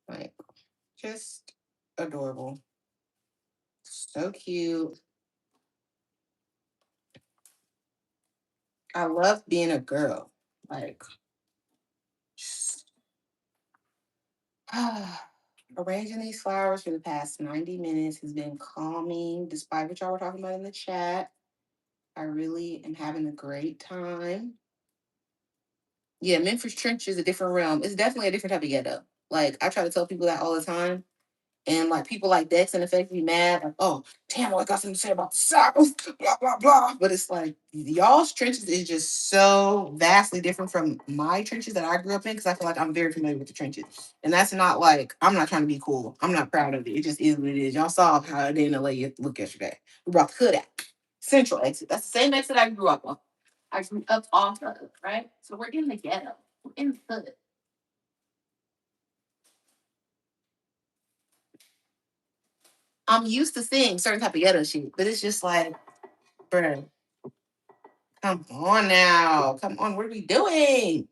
Speaker 1: Like, just adorable. So cute. I love being a girl. Like, just, arranging these flowers for the past 90 minutes has been calming, despite what y'all were talking about in the chat. I really am having a great time. Yeah, Memphis Trench is a different realm. It's definitely a different type of ghetto. Like, I try to tell people that all the time. And like people like Dex and Effect be mad, like, oh, damn, I got something to say about the South, blah, blah, blah. But it's like y'all's trenches is just so vastly different from my trenches that I grew up in because I feel like I'm very familiar with the trenches. And that's not like, I'm not trying to be cool. I'm not proud of it. It just is what it is. Y'all saw how it in LA look yesterday. We brought the hood out. Central exit. That's the same exit I grew up on. I grew up off of, right? So we're in the ghetto. We're in the hood. I'm used to seeing certain type of ghetto shit, but it's just like, bruh, come on now. Come on, what are we doing?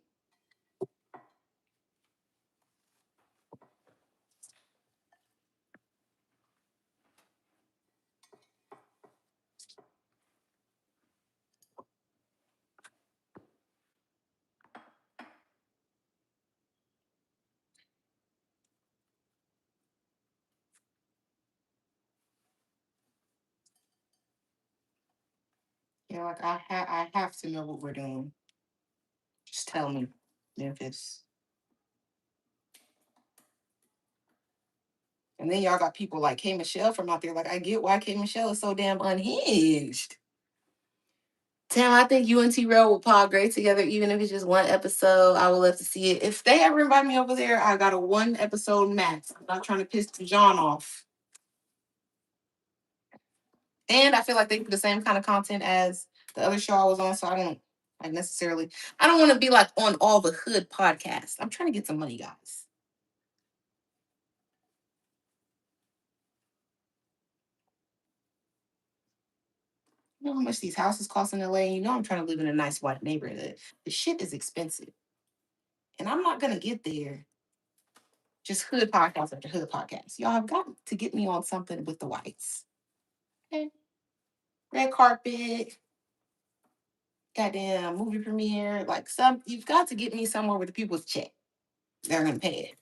Speaker 1: Yeah, like I have to know what we're doing. Just tell me, Memphis. And then y'all got people like K Michelle from out there. Like, I get why K Michelle is so damn unhinged. Tam, I think you and T Rail will pod great together, even if it's just one episode. I would love to see it. If they ever invite me over there, I got a one episode max. I'm not trying to piss John off. And I feel like they do the same kind of content as the other show I was on, so I don't like necessarily. I don't want to be like on all the hood podcasts. I'm trying to get some money, guys. You know how much these houses cost in LA? You know I'm trying to live in a nice white neighborhood. The shit is expensive, and I'm not gonna get there. Just hood podcast after hood podcast. Y'all have got to get me on something with the whites. Okay. red carpet, goddamn movie premiere. Like some, you've got to get me somewhere where the people's check. They're gonna pay it.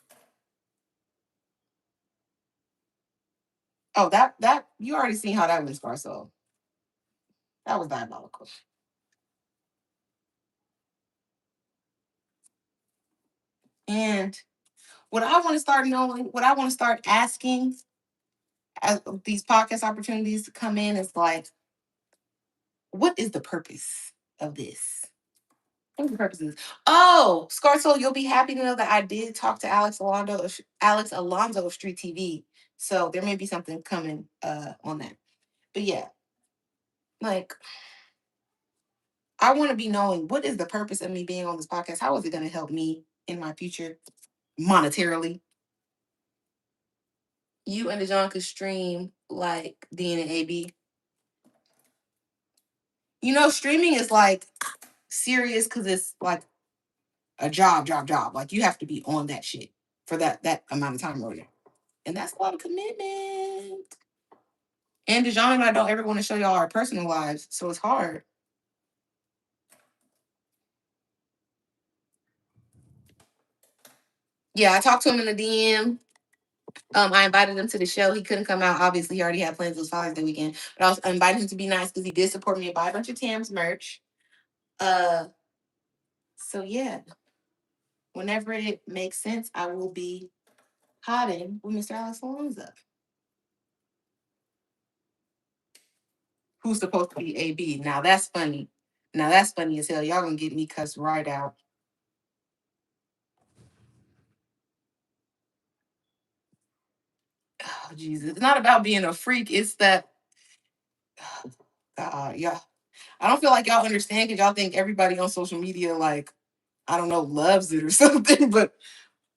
Speaker 1: Oh, that you already seen how that went, Scarso. That was diabolical. And what I want to start knowing, what I want to start asking as these podcast opportunities to come in is like, what is the purpose of this? What the purpose is? Oh, Scarso, you'll be happy to know that I did talk to Alex Alonso of Street TV. So there may be something coming on that. But yeah, like I want to be knowing what is the purpose of me being on this podcast? How is it going to help me in my future monetarily? You and DeJohn could stream like Dean and AB. You know, streaming is like serious because it's like a job. Like you have to be on that shit for that amount of time already. And that's a lot of commitment. And DeJohn and I don't ever want to show y'all our personal lives, so it's hard. Yeah, I talked to him in the DM. I invited him to the show. He couldn't come out. Obviously, he already had plans this Father's Day weekend. But I was inviting him to be nice because he did support me and buy a bunch of Tam's merch. Uh, so yeah, whenever it makes sense, I will be hotting with Mr. Alex Alonso, who's supposed to be AB. Now that's funny. Now that's funny as hell. Y'all gonna get me cussed right out. Oh Jesus! It's not about being a freak. It's that. Yeah. I don't feel like y'all understand because y'all think everybody on social media like I don't know loves it or something. But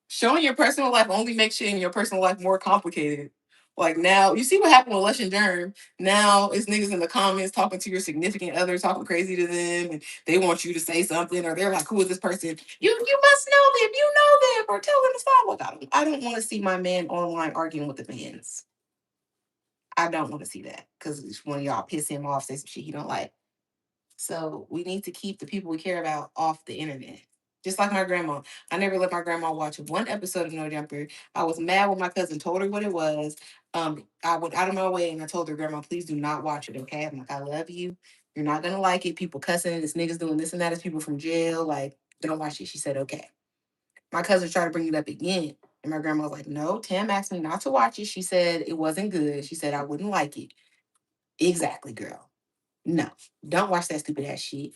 Speaker 1: showing your personal life only makes shit in your personal life more complicated. Like now, you see what happened with Lush and Germ. Now it's niggas in the comments talking to your significant other, talking crazy to them, and they want you to say something, or they're like, "Who is this person? You must know them. You know them, or tell them to stop." Like I don't want to see my man online arguing with the fans. I don't want to see that because one of y'all piss him off, say some shit he don't like. So we need to keep the people we care about off the internet. Just like my grandma. I never let my grandma watch one episode of No Jumper. I was mad when my cousin told her what it was. I went out of my way and I told her, Grandma, please do not watch it, okay? I'm like, I love you. You're not gonna like it. People cussing, this niggas doing this and that, it's people from jail. Like, don't watch it. She said, okay. My cousin tried to bring it up again. And my grandma was like, no, Tam asked me not to watch it. She said it wasn't good. She said I wouldn't like it. Exactly, girl. No, don't watch that stupid ass shit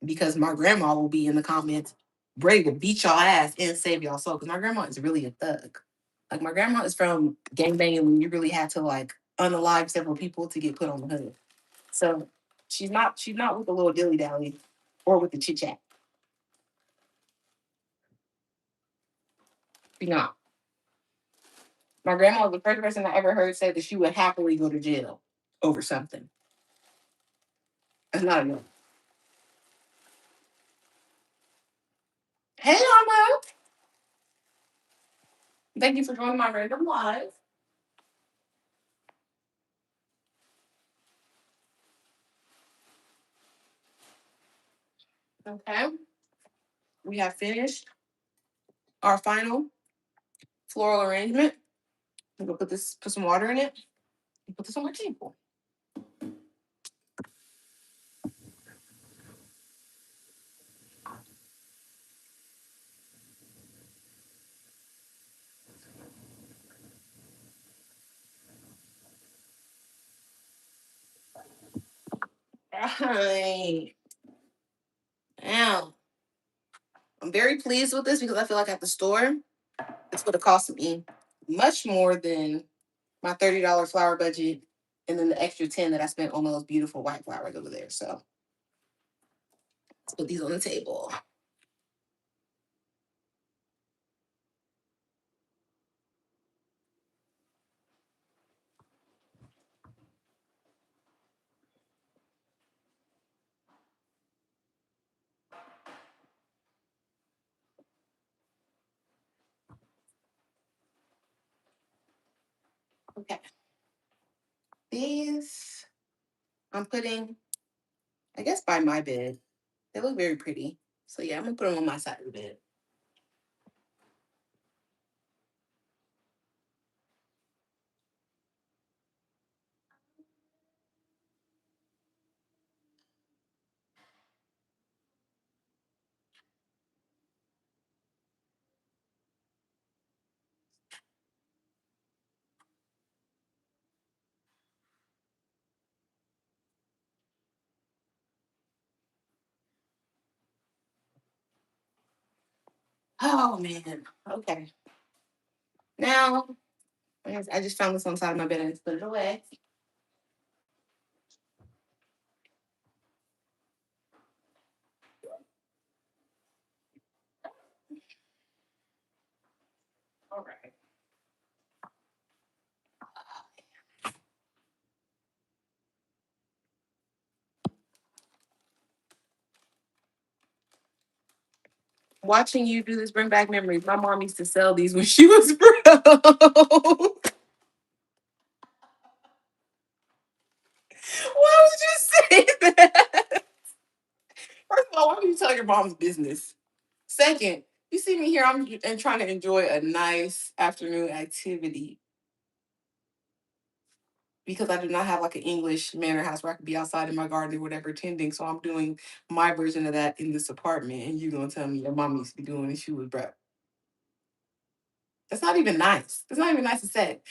Speaker 1: because my grandma will be in the comments ready to beat y'all ass and save y'all soul. Because my grandma is really a thug. Like my grandma is from gangbanging when you really had to like unalive several people to get put on the hood. So she's not with the little dilly dally or with the chit chat. She's not. My grandma was the first person I ever heard say that she would happily go to jail over something. That's not enough. Hey, Mama. Thank you for joining my random live. Okay. We have finished our final floral arrangement. I'm gonna put some water in it, and put this on my table. Right. Now, I'm very pleased with this because I feel like at the store, it's gonna cost me much more than my $30 flower budget and then the extra 10 that I spent on those beautiful white flowers over there. So let's put these on the table. Okay. These. I'm putting, I guess, by my bed. They look very pretty. So yeah, I'm gonna put them on my side of the bed. Oh man. Okay. Now I just found this on the side of my bed and just put it away. All right. Watching you do this bring back memories. My mom used to sell these when she was broke. Why would you say that? First of all, why would you tell your mom's business? Second, you see me here, I'm and trying to enjoy a nice afternoon activity because I do not have like an English manor house where I could be outside in my garden or whatever tending. So I'm doing my version of that in this apartment. And you're gonna tell me your mom used to be doing this, she was broke. That's not even nice. That's not even nice to say.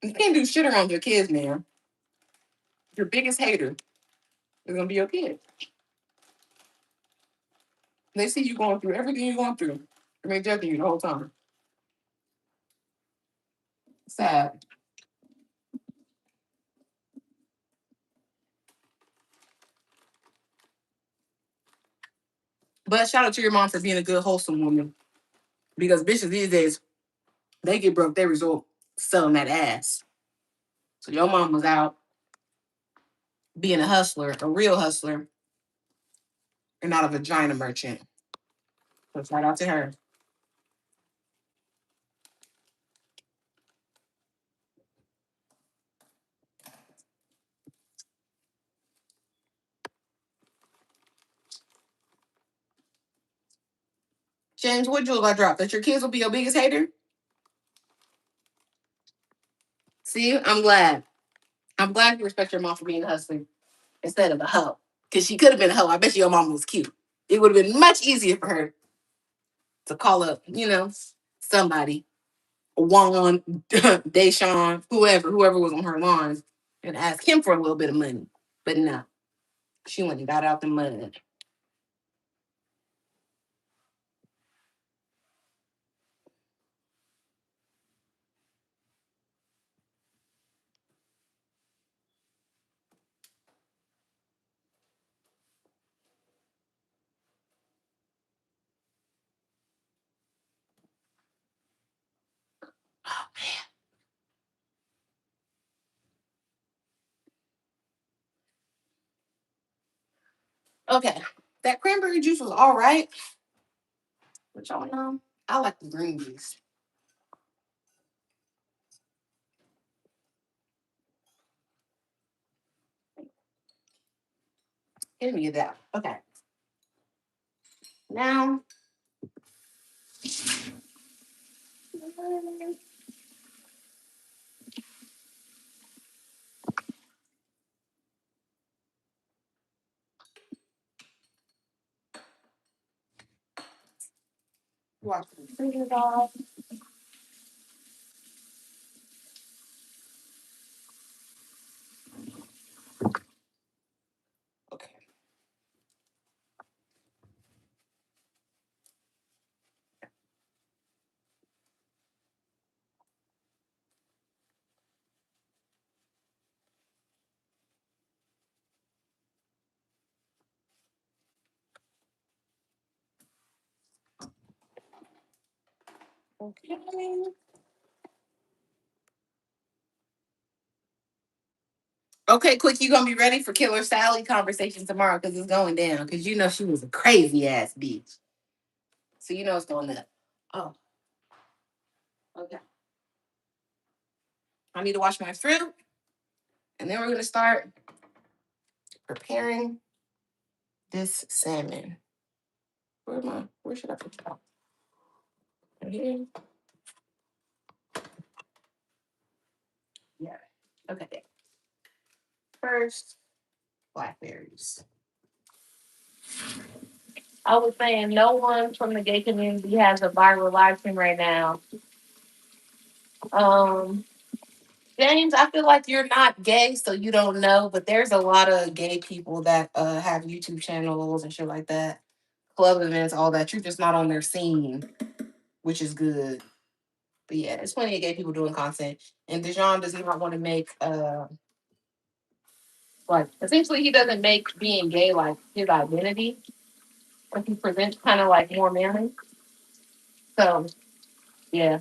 Speaker 1: You can't do shit around your kids, man. Your biggest hater is gonna be your kid. They see you going through everything you're going through. They're judging you the whole time. Sad. But shout out to your mom for being a good, wholesome woman. Because bitches these days, they get broke, they resort selling that ass. So your mom was out being a hustler, a real hustler, and not a vagina merchant. So shout out to her. James, what jewels I dropped? That your kids will be your biggest hater? See, I'm glad. I'm glad you respect your mom for being a hustler instead of a hoe. Because she could have been a hoe. I bet you your mom was cute. It would have been much easier for her to call up, somebody, Juan, Deshaun, whoever was on her lawn, and ask him for a little bit of money. But no, she went and got out the mud. Okay, that cranberry juice was all right, but y'all know I like the green juice. Give me that. Okay, now wash the fingers off. Okay. Okay. Okay, quick, you gonna be ready for Killer Sally conversation tomorrow because it's going down. Because you know she was a crazy ass bitch. So you know it's going up. Oh, okay. I need to wash my fruit, and then we're gonna start preparing this salmon. Where should I put it? Right here. Yeah. Okay. First, blackberries. I was saying no one from the gay community has a viral live stream right now. Um, James, I feel like you're not gay, so you don't know, but there's a lot of gay people that have YouTube channels and shit like that, club events, all that. You're just not on their scene, which is good. But yeah, there's plenty of gay people doing content. And Dijon does not want to make like essentially he doesn't make being gay like his identity. Like he presents kind of like more manly. So yeah,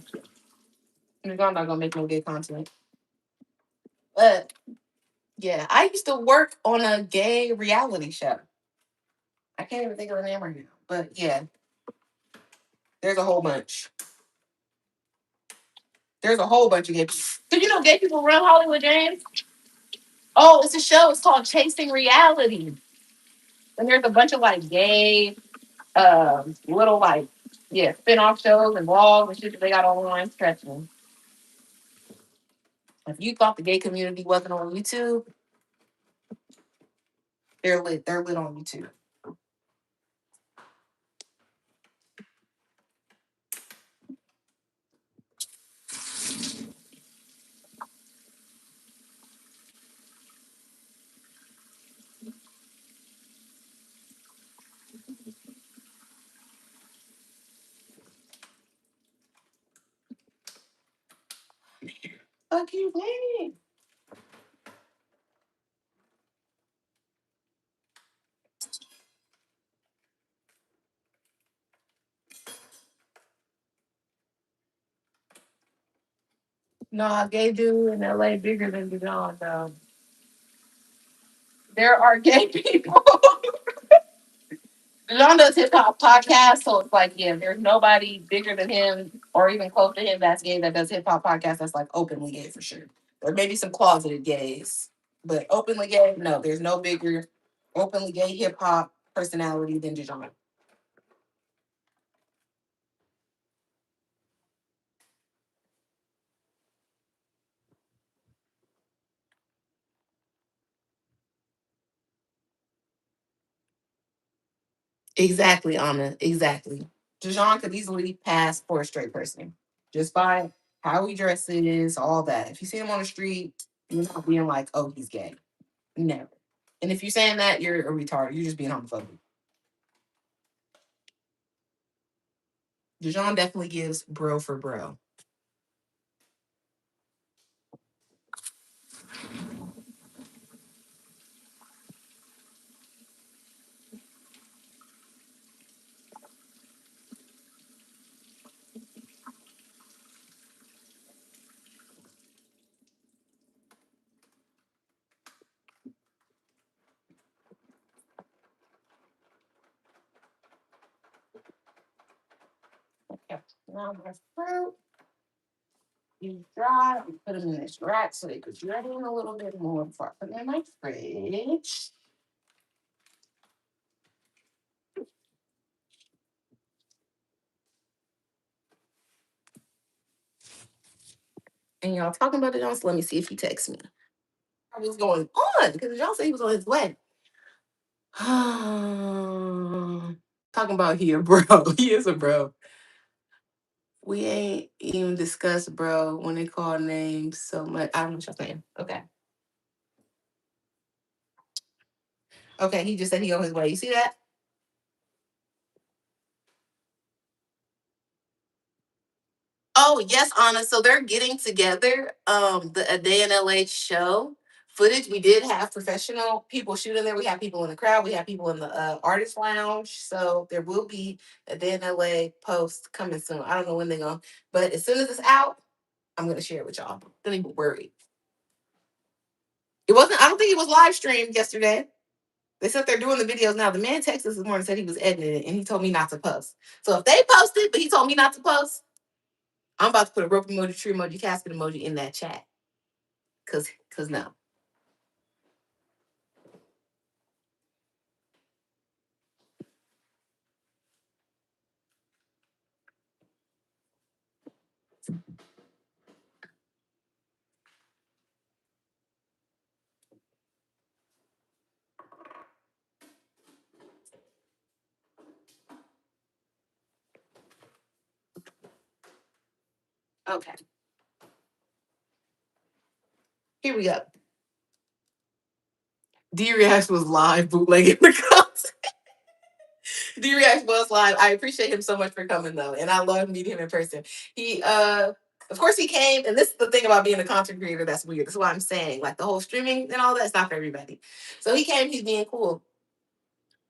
Speaker 1: Dijon not gonna make no gay content. But yeah, I used to work on a gay reality show. I can't even think of the name right now. But yeah, there's a whole bunch. There's a whole bunch of gay people. Did you know gay people run Hollywood, James? Oh, it's a show. It's called Chasing Reality. And there's a bunch of like gay, little like, yeah, spin-off shows and vlogs and shit that they got online stretching. If you thought the gay community wasn't on YouTube, they're lit. They're lit on YouTube. Fuck you, man. Nah, gay dude in LA bigger than Dijon, though. There are gay people. Dijon does hip hop podcast, so it's like, yeah, there's nobody bigger than him or even close to him that's gay that does hip hop podcast that's like openly gay for sure. Or maybe some closeted gays. But openly gay, no, there's no bigger openly gay hip hop personality than Dijon. Exactly, Anna. Exactly. Dijon could easily pass for a straight person just by how he dresses, all that. If you see him on the street, you're not being like, oh, he's gay. Never. And if you're saying that, you're a retard. You're just being homophobic. Dijon definitely gives bro for bro. Okay. Now my fruit is dry. We put them in this rack so they could dry in a little bit more before I put them in my fridge. And y'all talking about Dijon, so let me see if he texts me. What's going on? Because Dijon said he was on his way. Talking about he a bro. He is a bro. We ain't even discussed bro when they call names so much. I don't know what y'all saying. Okay. Okay, he just said he on his way. You see that? Oh yes, Anna. So they're getting together. The A Day in LA show footage. We did have professional people shooting there. We have people in the crowd. We have people in the artist lounge. So there will be A Day in LA post coming soon. I don't know when they're going, but as soon as it's out, I'm gonna share it with y'all. Don't even worry. It wasn't. I don't think it was live streamed yesterday. They said they're doing the videos now. The man texted us this morning and said he was editing it, and he told me not to post. So if they posted, but he told me not to post, I'm about to put a rope emoji, tree emoji, casket emoji in that chat. Cause no. Okay, here we go. D-React was live bootlegging the content. D-React was live. I appreciate him so much for coming though, and I love meeting him in person. He of course he came, and this is the thing about being a content creator that's weird. That's why I'm saying like the whole streaming and all that's not for everybody. So he came, he's being cool.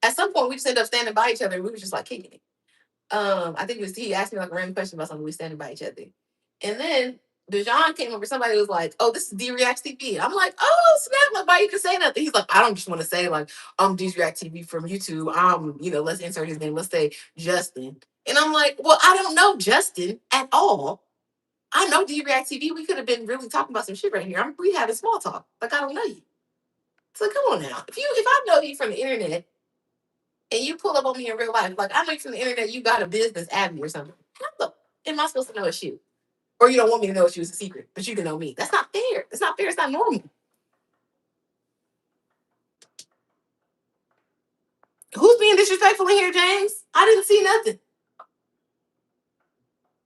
Speaker 1: At some point we just ended up standing by each other. We were just like kicking it. I think it was he asked me like a random question about something. We standing by each other, and then Dejan came over. Somebody was like, "Oh, this is D React TV." I'm like, "Oh, snap! Like, why you can say nothing?" He's like, "I don't just want to say like I'm D React TV from YouTube. Let's insert his name. Let's say Justin." And I'm like, "Well, I don't know Justin at all. I know D React TV. We could have been really talking about some shit right here. We having small talk. Like I don't know you. So come on now. If I know you from the internet and you pull up on me in real life, like I know you from the internet, you got a business at me or something. How the am I supposed to know it's you? Or you don't want me to know it's you, it's a secret, but you can know me. That's not fair. It's not fair. It's not normal. Who's being disrespectful in here, James? I didn't see nothing.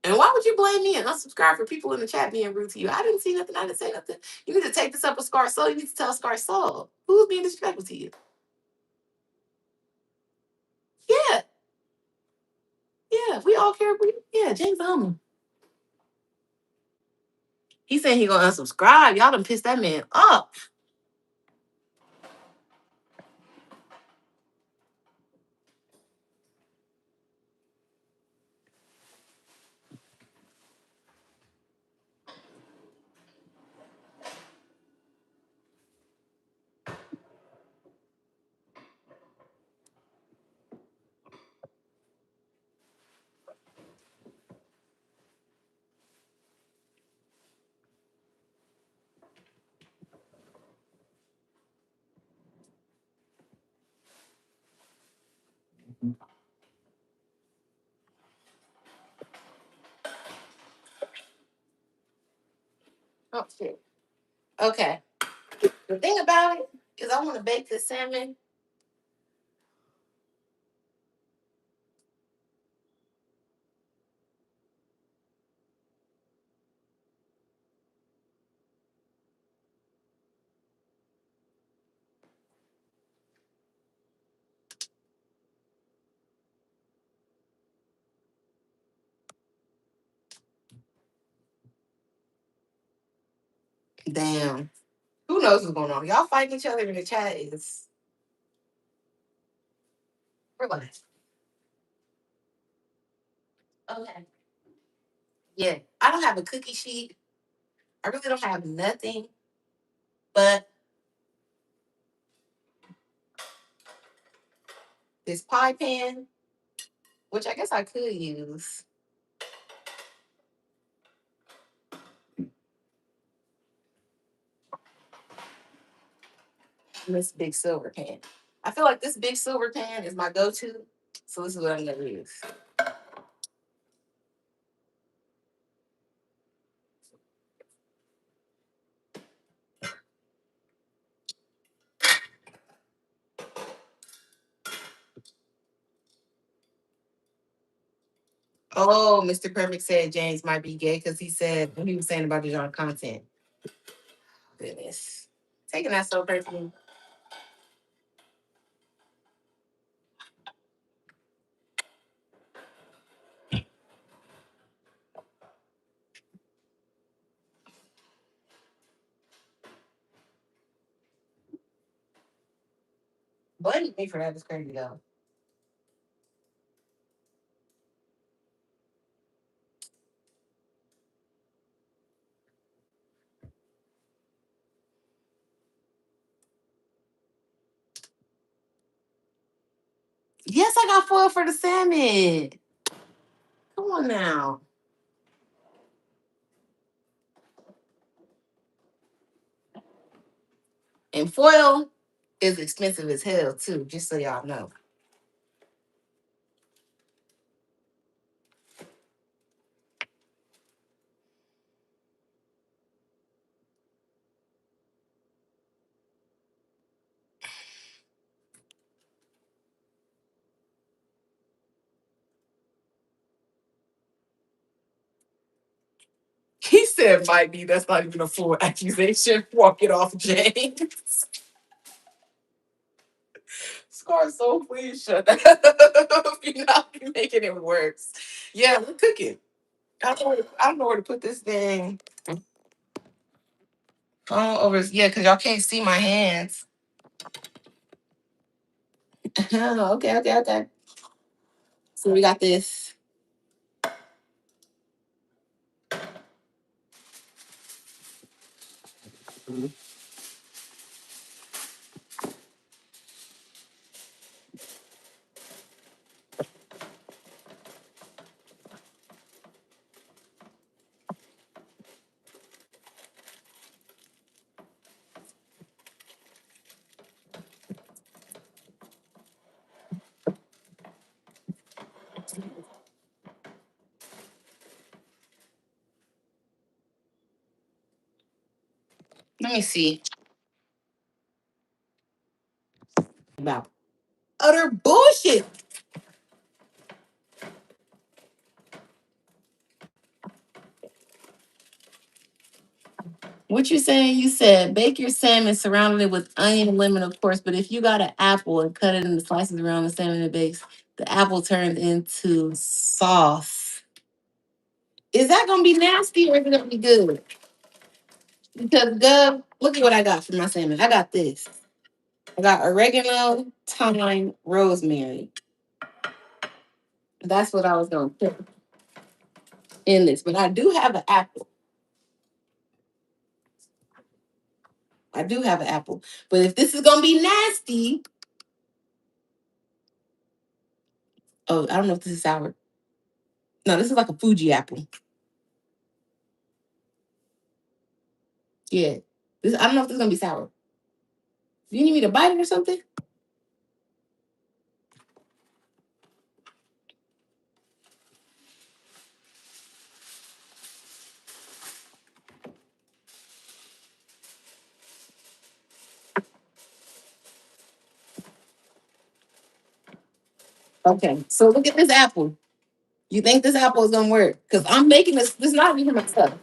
Speaker 1: And why would you blame me and unsubscribe for people in the chat being rude to you? I didn't see nothing. I didn't say nothing. You need to take this up with Scar Soul. You need to tell Scar Soul. Who's being disrespectful to you? Yeah, yeah. We all care. Yeah, James Humble. He saying he gonna unsubscribe. Y'all done pissed that man off. Oh shit. Okay. The thing about it is I want to bake this salmon. Damn. Who knows what's going on? Y'all fighting each other in the chat is relax. Okay. Yeah. I don't have a cookie sheet. I really don't have nothing but this pie pan, which I guess I could use. This big silver pan. I feel like this big silver pan is my go-to. So this is what I'm gonna use. Oh, Mr. Perfect said James might be gay because he said when he was saying about the genre content. Goodness. Taking that so personally. Blaming me for that is crazy though. Yes, I got foil for the salmon. Come on now. And foil is expensive as hell too, just so y'all know. He said might be. That's not even a full accusation. Walk it off, James. Scar, so please shut up. You're not making it worse. Yeah, we're cooking. I don't know where to put this thing. Oh, over. Yeah, because y'all can't see my hands. Okay. So we got this. Let me see. About utter bullshit. What you saying? You said bake your salmon, surrounded it with onion and lemon, of course. But if you got an apple and cut it into slices around the salmon and bakes, the apple turns into sauce. Is that gonna be nasty or is it gonna be good? Because Gov, look at what I got for my salmon. I got this. I got oregano, thyme, rosemary. That's what I was gonna put in this. But I do have an apple. I do have an apple. But if this is gonna be nasty, oh, I don't know if this is sour. No, this is like a Fuji apple. Yeah. This I don't know if this is gonna be sour. Do you need me to bite it or something? Okay. So look at this apple. You think this apple is gonna work? Because I'm making this. This is not even myself.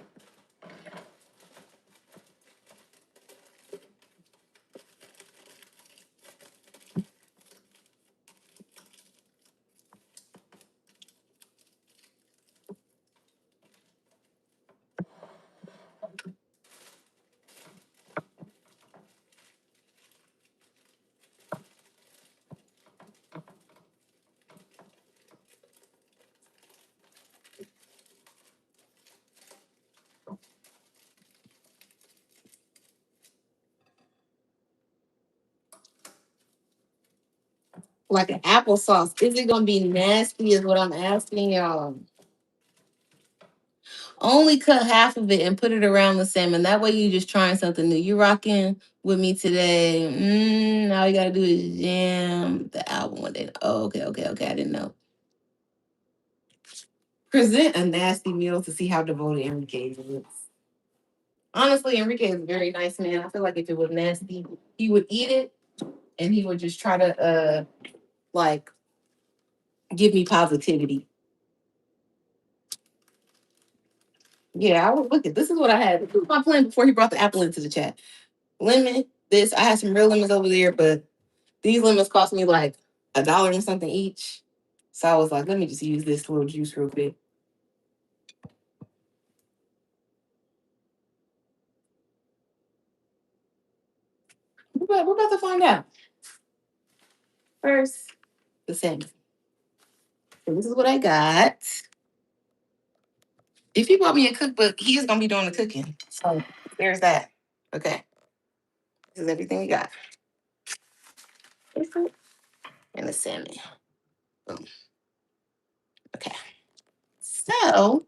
Speaker 1: Like an applesauce. Is it gonna be nasty? Is what I'm asking y'all. Only cut half of it and put it around the salmon. That way you just trying something new. You rocking with me today. All you gotta do is jam the album one day. Oh, okay. I didn't know. Present a nasty meal to see how devoted Enrique is. Honestly, Enrique is a very nice man. I feel like if it was nasty, he would eat it and he would just try to like give me positivity. Yeah, I would look at this is what I had. This was my plan before he brought the apple into the chat. Lemon, this I had some real lemons over there, but these lemons cost me like $1 and something each. So I was like, let me just use this little juice real quick. We're about to find out. First, the salmon. So this is what I got. If he bought me a cookbook, he is gonna be doing the cooking. So there's that. Okay. This is everything we got. And the salmon. Boom. Okay. So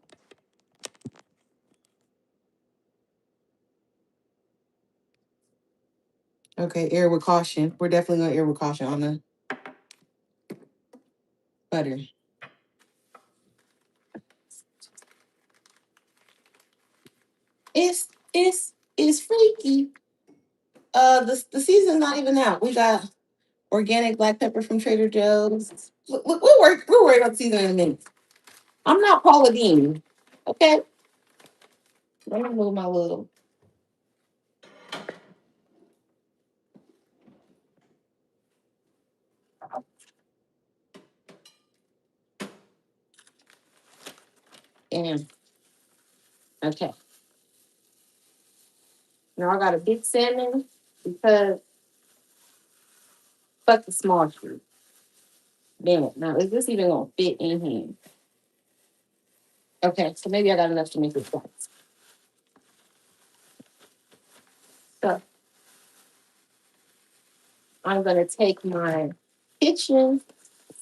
Speaker 1: Okay, air with caution. We're definitely gonna air with caution on the butter. It's freaky. The season's not even out. We got organic black pepper from Trader Joe's. We'll worry about the season in a minute. I'm not Paula Dean. Okay. Let me move my little. And okay. Now I got a big salmon because fuck the small shrimp. Damn it. Now is this even gonna fit in here? Okay, so maybe I got enough to make it twice. So I'm gonna take my kitchen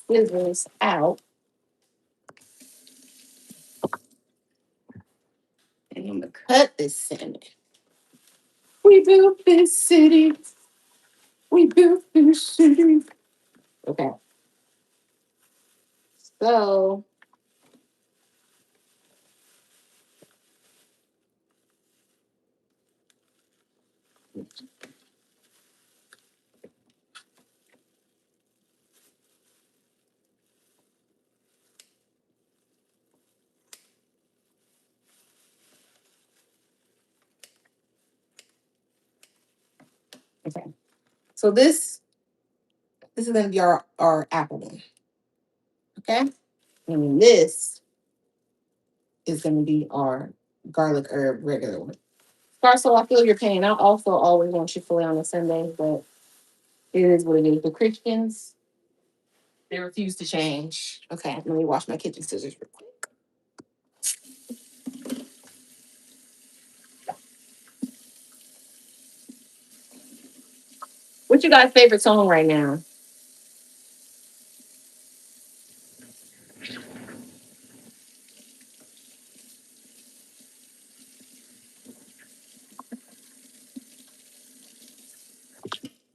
Speaker 1: scissors out and I'm gonna cut this salmon. We built this city. We built this city. Okay. So okay. So this is gonna be our apple one. Okay. And then this is gonna be our garlic herb regular one. Scar, I feel your pain. I also always want Chick-fil-A on a Sunday, but it is what it is. The Christians, they refuse to change. Okay, let me wash my kitchen scissors real quick. What's your guys' favorite song right now?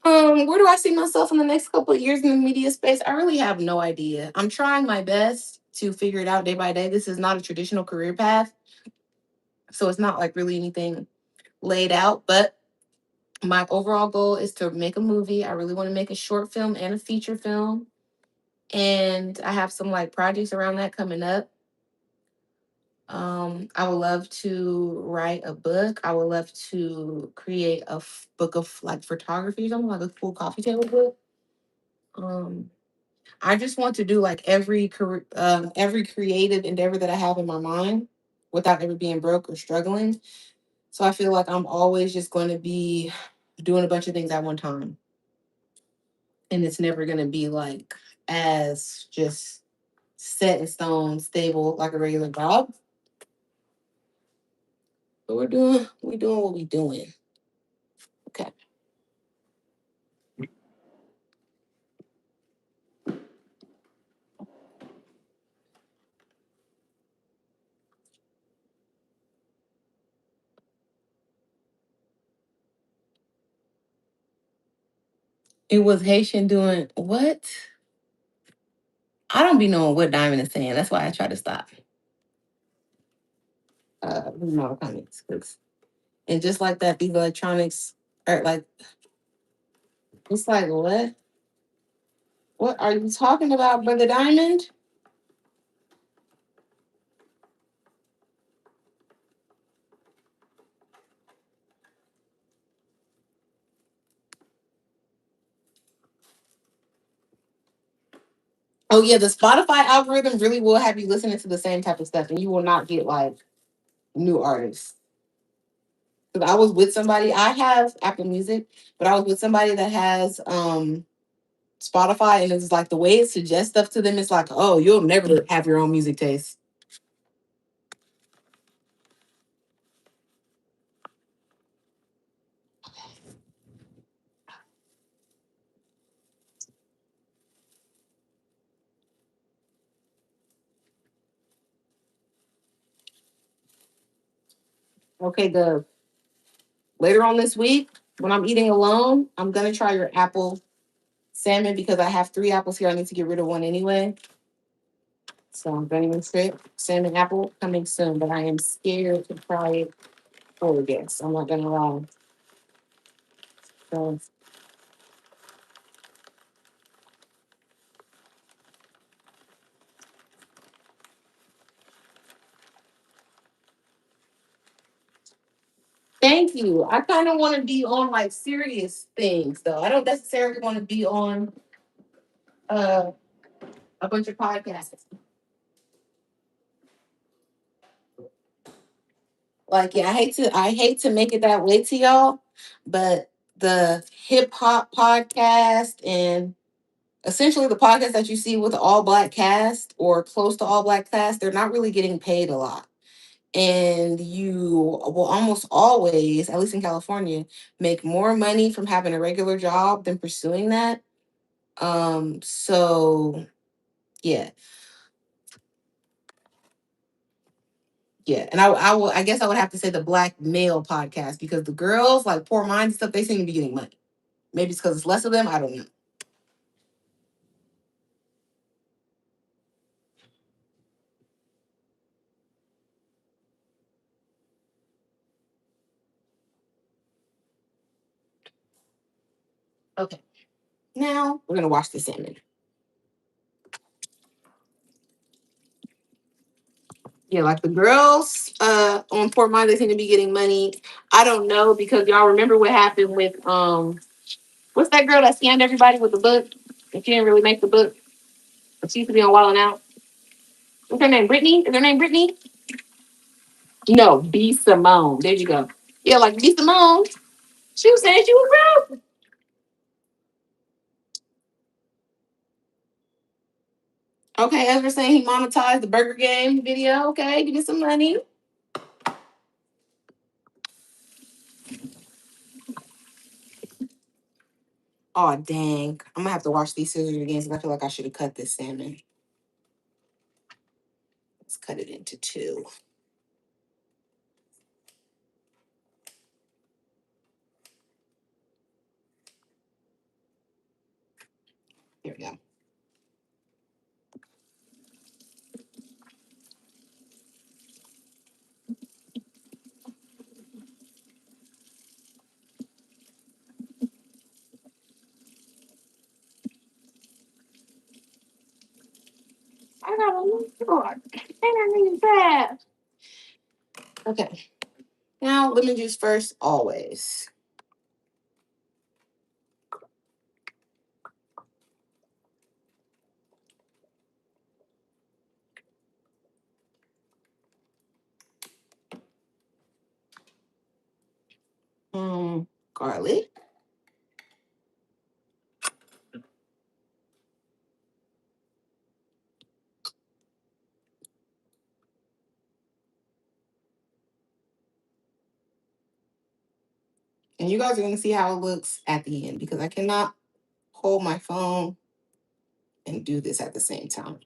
Speaker 1: Where do I see myself in the next couple of years in the media space? I really have no idea. I'm trying my best to figure it out day by day. This is not a traditional career path, so it's not like really anything laid out. But my overall goal is to make a movie. I really want to make a short film and a feature film, and I have some like projects around that coming up. I would love to write a book. I would love to create a book of like photography or something, like a full coffee table book. Um, I just want to do like every creative endeavor that I have in my mind without ever being broke or struggling. So I feel like I'm always just going to be doing a bunch of things at one time, and it's never going to be like as just set in stone, stable like a regular job. But we're doing what we're doing. Okay. It was Haitian doing what? I don't be knowing what Diamond is saying. That's why I try to stop. No comments. And just like that, these electronics are like, it's like, what? What are you talking about, Brother Diamond? Oh, yeah, the Spotify algorithm really will have you listening to the same type of stuff, and you will not get like new artists. Because I was with somebody, I have Apple Music, but I was with somebody that has Spotify, and it's like the way it suggests stuff to them, it's like, oh, you'll never have your own music taste. Okay, the later on this week, When I'm eating alone, I'm gonna try your apple salmon because I have 3 apples here. I need to get rid of one anyway. So I'm going to strip salmon apple coming soon, but I am scared to try it for guests. I'm not gonna lie. So thank you. I kind of want to be on like serious things though. I don't necessarily want to be on uh a bunch of podcasts. Like, yeah, I hate to make it that way to y'all, but the hip hop podcast and essentially the podcast that you see with the all black cast or close to all black cast, they're not really getting paid a lot. And you will almost always, at least in California, make more money from having a regular job than pursuing that. So yeah, yeah. And I guess I would have to say the black male podcast because the girls like Poor Minds and stuff, they seem to be getting money. Maybe it's because it's less of them. I don't know. Okay. Now we're gonna wash the salmon. Yeah, like the girls on Poor Minds, they seem to be getting money. I don't know because y'all remember what happened with what's that girl that scammed everybody with the book? And she didn't really make the book. But she used to be on Wild 'N Out. What's her name? Brittany? Is her name Brittany? No, B Simone. There you go. Yeah, like B Simone. She was saying she was broke. Okay, Ezra saying he monetized the Burger Game video. Okay, give me some money. Oh dang. I'm gonna have to wash these scissors again because I feel like I should have cut this salmon. Let's cut it into two. Here we go. I got a new drawer. And I need that. Okay. Now lemon juice first, always. Garlic. And you guys are gonna see how it looks at the end because I cannot hold my phone and do this at the same time.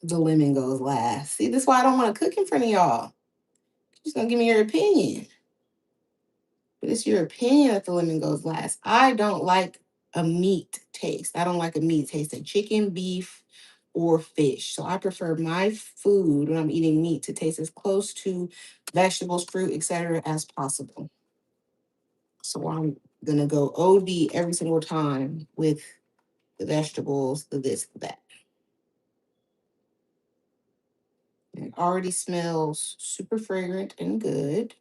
Speaker 1: The lemon goes last. See, this is why I don't want to cook in front of y'all. You're just gonna give me your opinion. But it's your opinion that the lemon goes last. I don't like a meat taste. I don't like a meat taste of chicken, beef, or fish. So I prefer my food when I'm eating meat to taste as close to vegetables, fruit, etc. as possible. So I'm gonna go OD every single time with the vegetables, the this, the that. And it already smells super fragrant and good.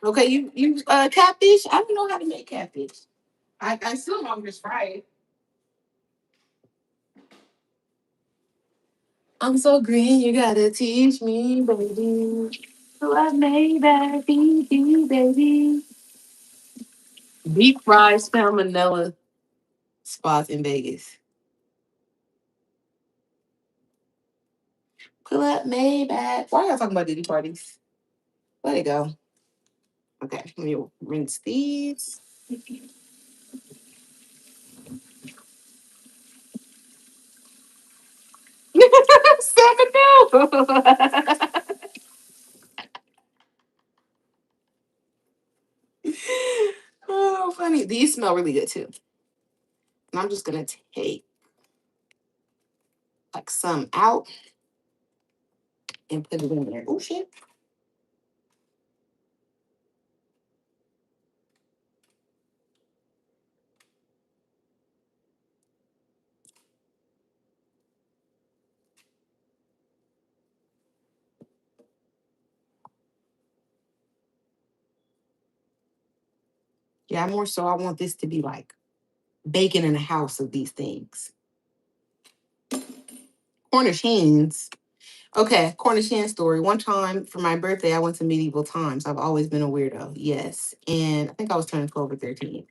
Speaker 1: Okay, you catfish? I don't know how to make catfish. I still know just fry it. I'm so green, you gotta teach me, baby. What made that BB, baby? Deep fried salmonella spots in Vegas. Pull up Maybach. Why are y'all talking about Diddy parties? Let it go. Okay, let me rinse these. Oh, funny. These smell really good too. And I'm just gonna take like some out and put it in there. Oh shit. Yeah, more so I want this to be like bacon in a house of these things. Cornish hens. Okay, Cornish hen story. One time for my birthday, I went to medieval times. I've always been a weirdo. Yes. And I think I was turning 12 or 13.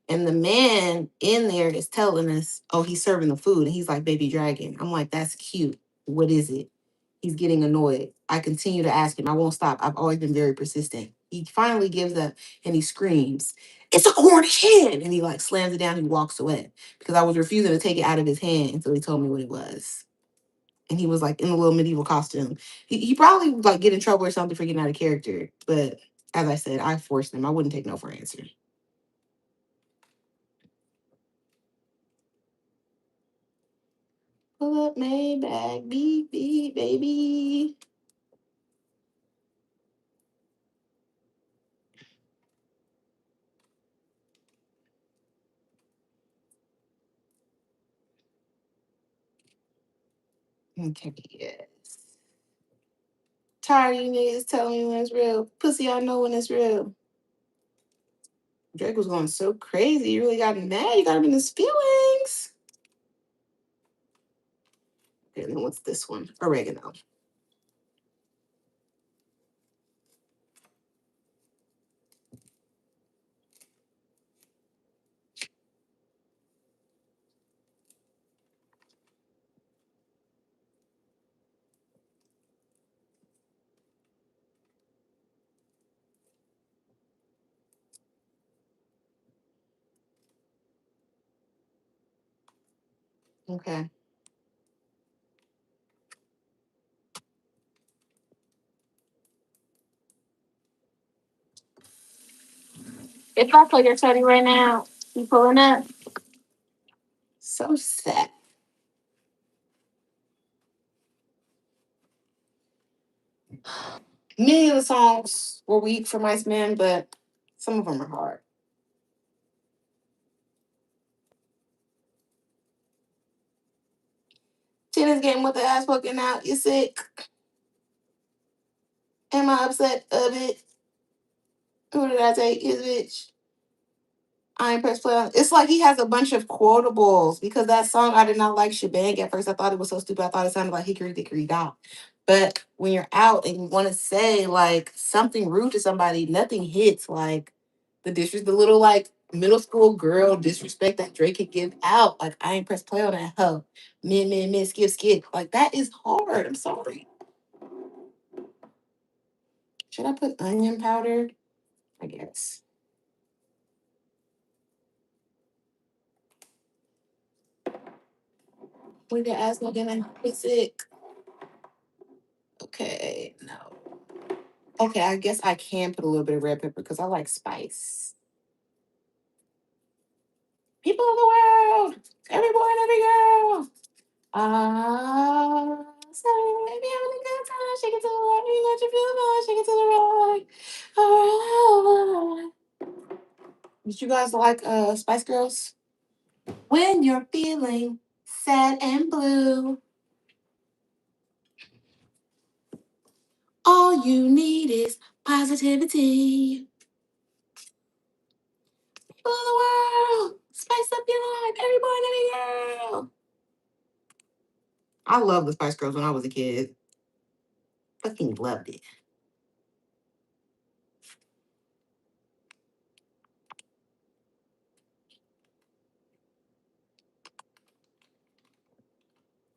Speaker 1: And the man in there is telling us, oh, he's serving the food. And he's like, baby dragon. I'm like, that's cute. What is it? He's getting annoyed. I continue to ask him. I won't stop. I've always been very persistent. He finally gives up and he screams, it's a Cornish hen. And he like slams it down. He walks away because I was refusing to take it out of his hand until he told me what it was. And he was like in a little medieval costume. He probably would like get in trouble or something for getting out of character. But as I said, I forced him. I wouldn't take no for an answer. Pull up Maybach, beep beep, baby. Okay, yes. Tired of you niggas telling me when it's real. Pussy, I know when it's real. Drake was going so crazy. You really got him mad. You got him in his feelings. Okay, then what's this one? Oregano. Okay. If I play your teddy right now, you pulling up? So sad. Many of the songs were weak for Mice Men, but some of them are hard. Tennis game with the ass poking out. You sick? Am I upset of it? Who did I take? His bitch. I ain't press play on. It's like he has a bunch of quotables because that song I did not like Shebang at first. I thought it was so stupid. I thought it sounded like Hickory Dickory Dock. But when you're out and you want to say like something rude to somebody, nothing hits like the little like middle school girl disrespect that Drake could give out. Like I ain't press play on that hoe. Men, skip, skip. Like that is hard. I'm sorry. Should I put onion powder? I guess. We the ass looking and be sick. Okay, no. Okay, I guess I can put a little bit of red pepper because I like spice. People of the world, every boy and every girl. Ah, so maybe having a good time. Shake it to the left, you let you feel good. Shake it to the right. All right. Did you guys like Spice Girls? When you're feeling sad and blue, all you need is positivity. People of the world, spice up your life, every boy and every girl. I loved the Spice Girls when I was a kid. Fucking loved it.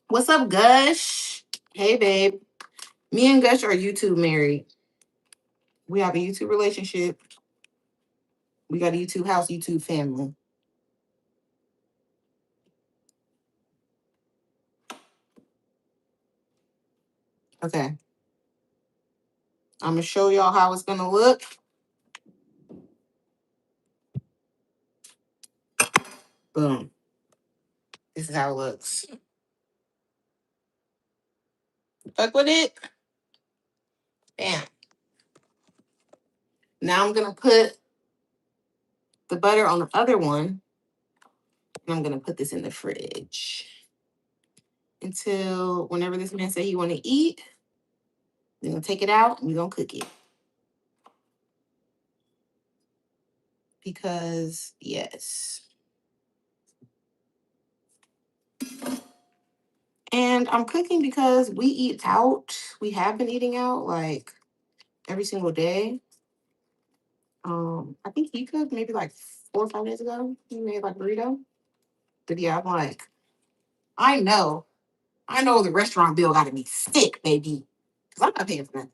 Speaker 1: What's up, Gush? Hey, babe. Me and Gush are YouTube married. We have a YouTube relationship. We got a YouTube house, YouTube family. Okay. I'm gonna show y'all how it's gonna look. Boom. This is how it looks. Fuck with it. Bam. Now I'm gonna put the butter on the other one. And I'm gonna put this in the fridge until whenever this man say he want to eat. We're gonna take it out and we're gonna cook it. Because yes. And I'm cooking because we eat out. We have been eating out like every single day. I think he cooked maybe like 4 or 5 days ago. He made like burrito. But yeah, I'm like, I know, I know the restaurant bill got to be sick, baby, because I'm not paying for nothing.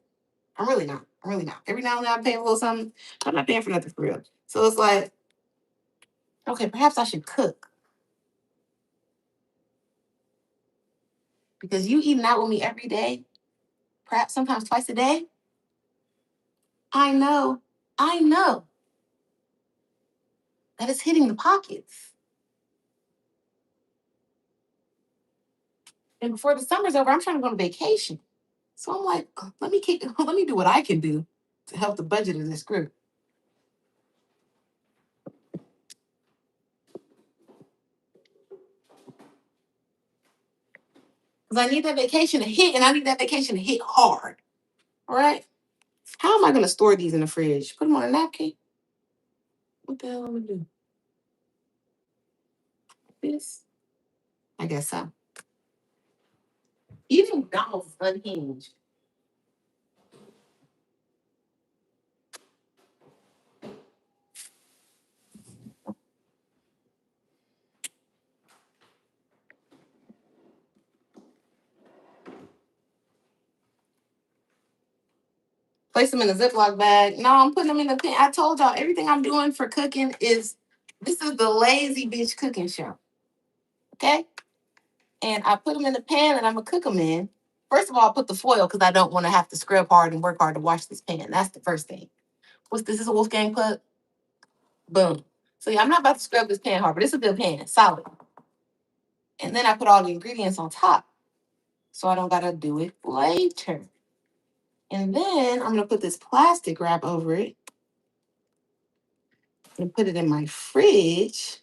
Speaker 1: I'm really not. I'm really not. Every now and then I'm paying a little something. I'm not paying for nothing for real. So it's like, okay, perhaps I should cook because you eating out with me every day, perhaps sometimes twice a day. I I know that it's hitting the pockets. And before the summer's over, I'm trying to go on vacation. So I'm like, let me do what I can do to help the budget of this group. Because I need that vacation to hit, and I need that vacation to hit hard. All right. How am I gonna store these in the fridge? Put them on a napkin? What the hell am I gonna do? This? I guess so. Even McDonald's is unhinged. Place them in a Ziploc bag. No, I'm putting them in the pan. I told y'all everything I'm doing for cooking is this is the lazy bitch cooking show. Okay? And I put them in the pan and I'm gonna cook them in. First of all, I put the foil because I don't want to have to scrub hard and work hard to wash this pan. That's the first thing. What's this? This is a Wolfgang Puck. Boom. So yeah, I'm not about to scrub this pan hard, but it's a good pan, solid. And then I put all the ingredients on top, so I don't gotta do it later. And then I'm gonna put this plastic wrap over it and put it in my fridge.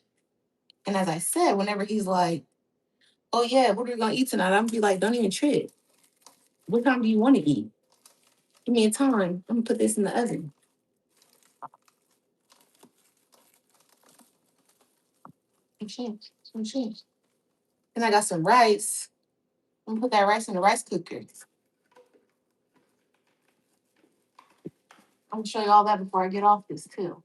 Speaker 1: And as I said, whenever he's like, "Oh yeah, what are we gonna eat tonight?" I'm gonna be like, "Don't even trip. What time do you want to eat? Give me a time. I'm gonna put this in the oven." And I got some rice. I'm gonna put that rice in the rice cooker. I'm gonna show you all that before I get off this too.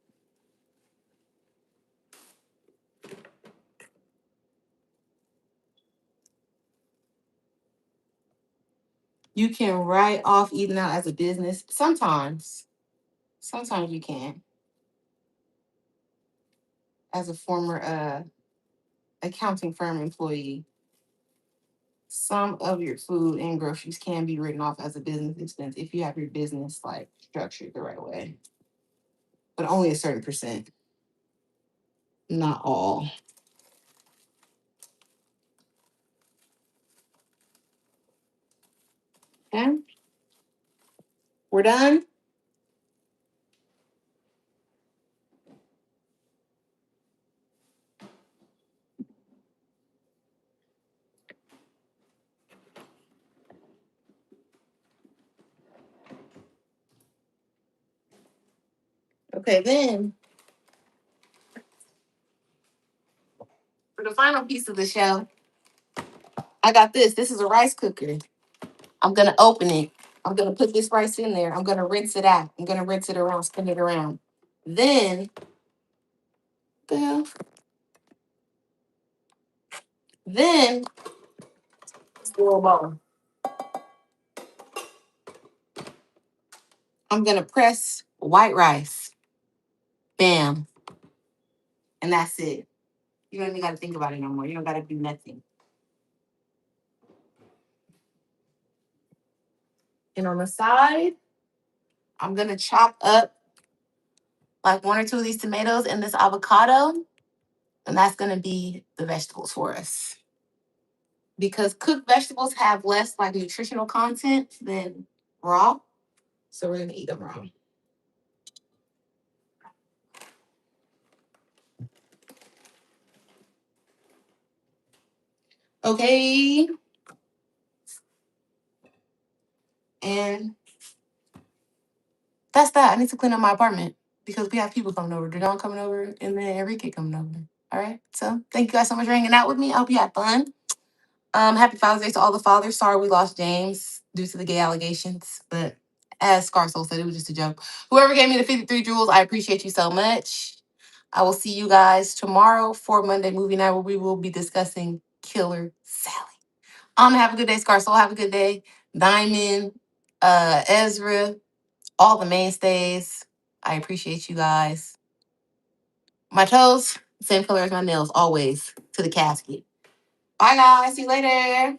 Speaker 1: You can write off eating out as a business. Sometimes you can. As a former accounting firm employee, some of your food and groceries can be written off as a business expense if you have your business like structured the right way, but only a certain percent, not all. Okay, we're done. Okay, then for the final piece of the show, I got this. This is a rice cooker. I'm gonna open it. I'm gonna put this rice in there. I'm gonna rinse it out. I'm gonna rinse it around, spin it around. Then, the hell? Then, little bowl. I'm gonna press white rice. Bam. And that's it. You don't even gotta think about it no more. You don't gotta do nothing. And on the side, I'm gonna chop up like one or two of these tomatoes and this avocado, and that's gonna be the vegetables for us. Because cooked vegetables have less like nutritional content than raw, so we're gonna eat them raw. Okay, and that's that. I need to clean up my apartment because we have people coming over. Dawn coming over, and then Enrique coming over. All right. So thank you guys so much for hanging out with me. I hope you had fun. Happy Father's Day to all the fathers. Sorry we lost James due to the gay allegations, but as Scarsoul said, it was just a joke. Whoever gave me the 53 jewels, I appreciate you so much. I will see you guys tomorrow for Monday Movie Night, where we will be discussing Killer Sally. Have a good day, Scarsoul. Have a good day. Diamond, Ezra, all the mainstays. I appreciate you guys. My toes, same color as my nails, always to the casket. Bye, guys. See you later.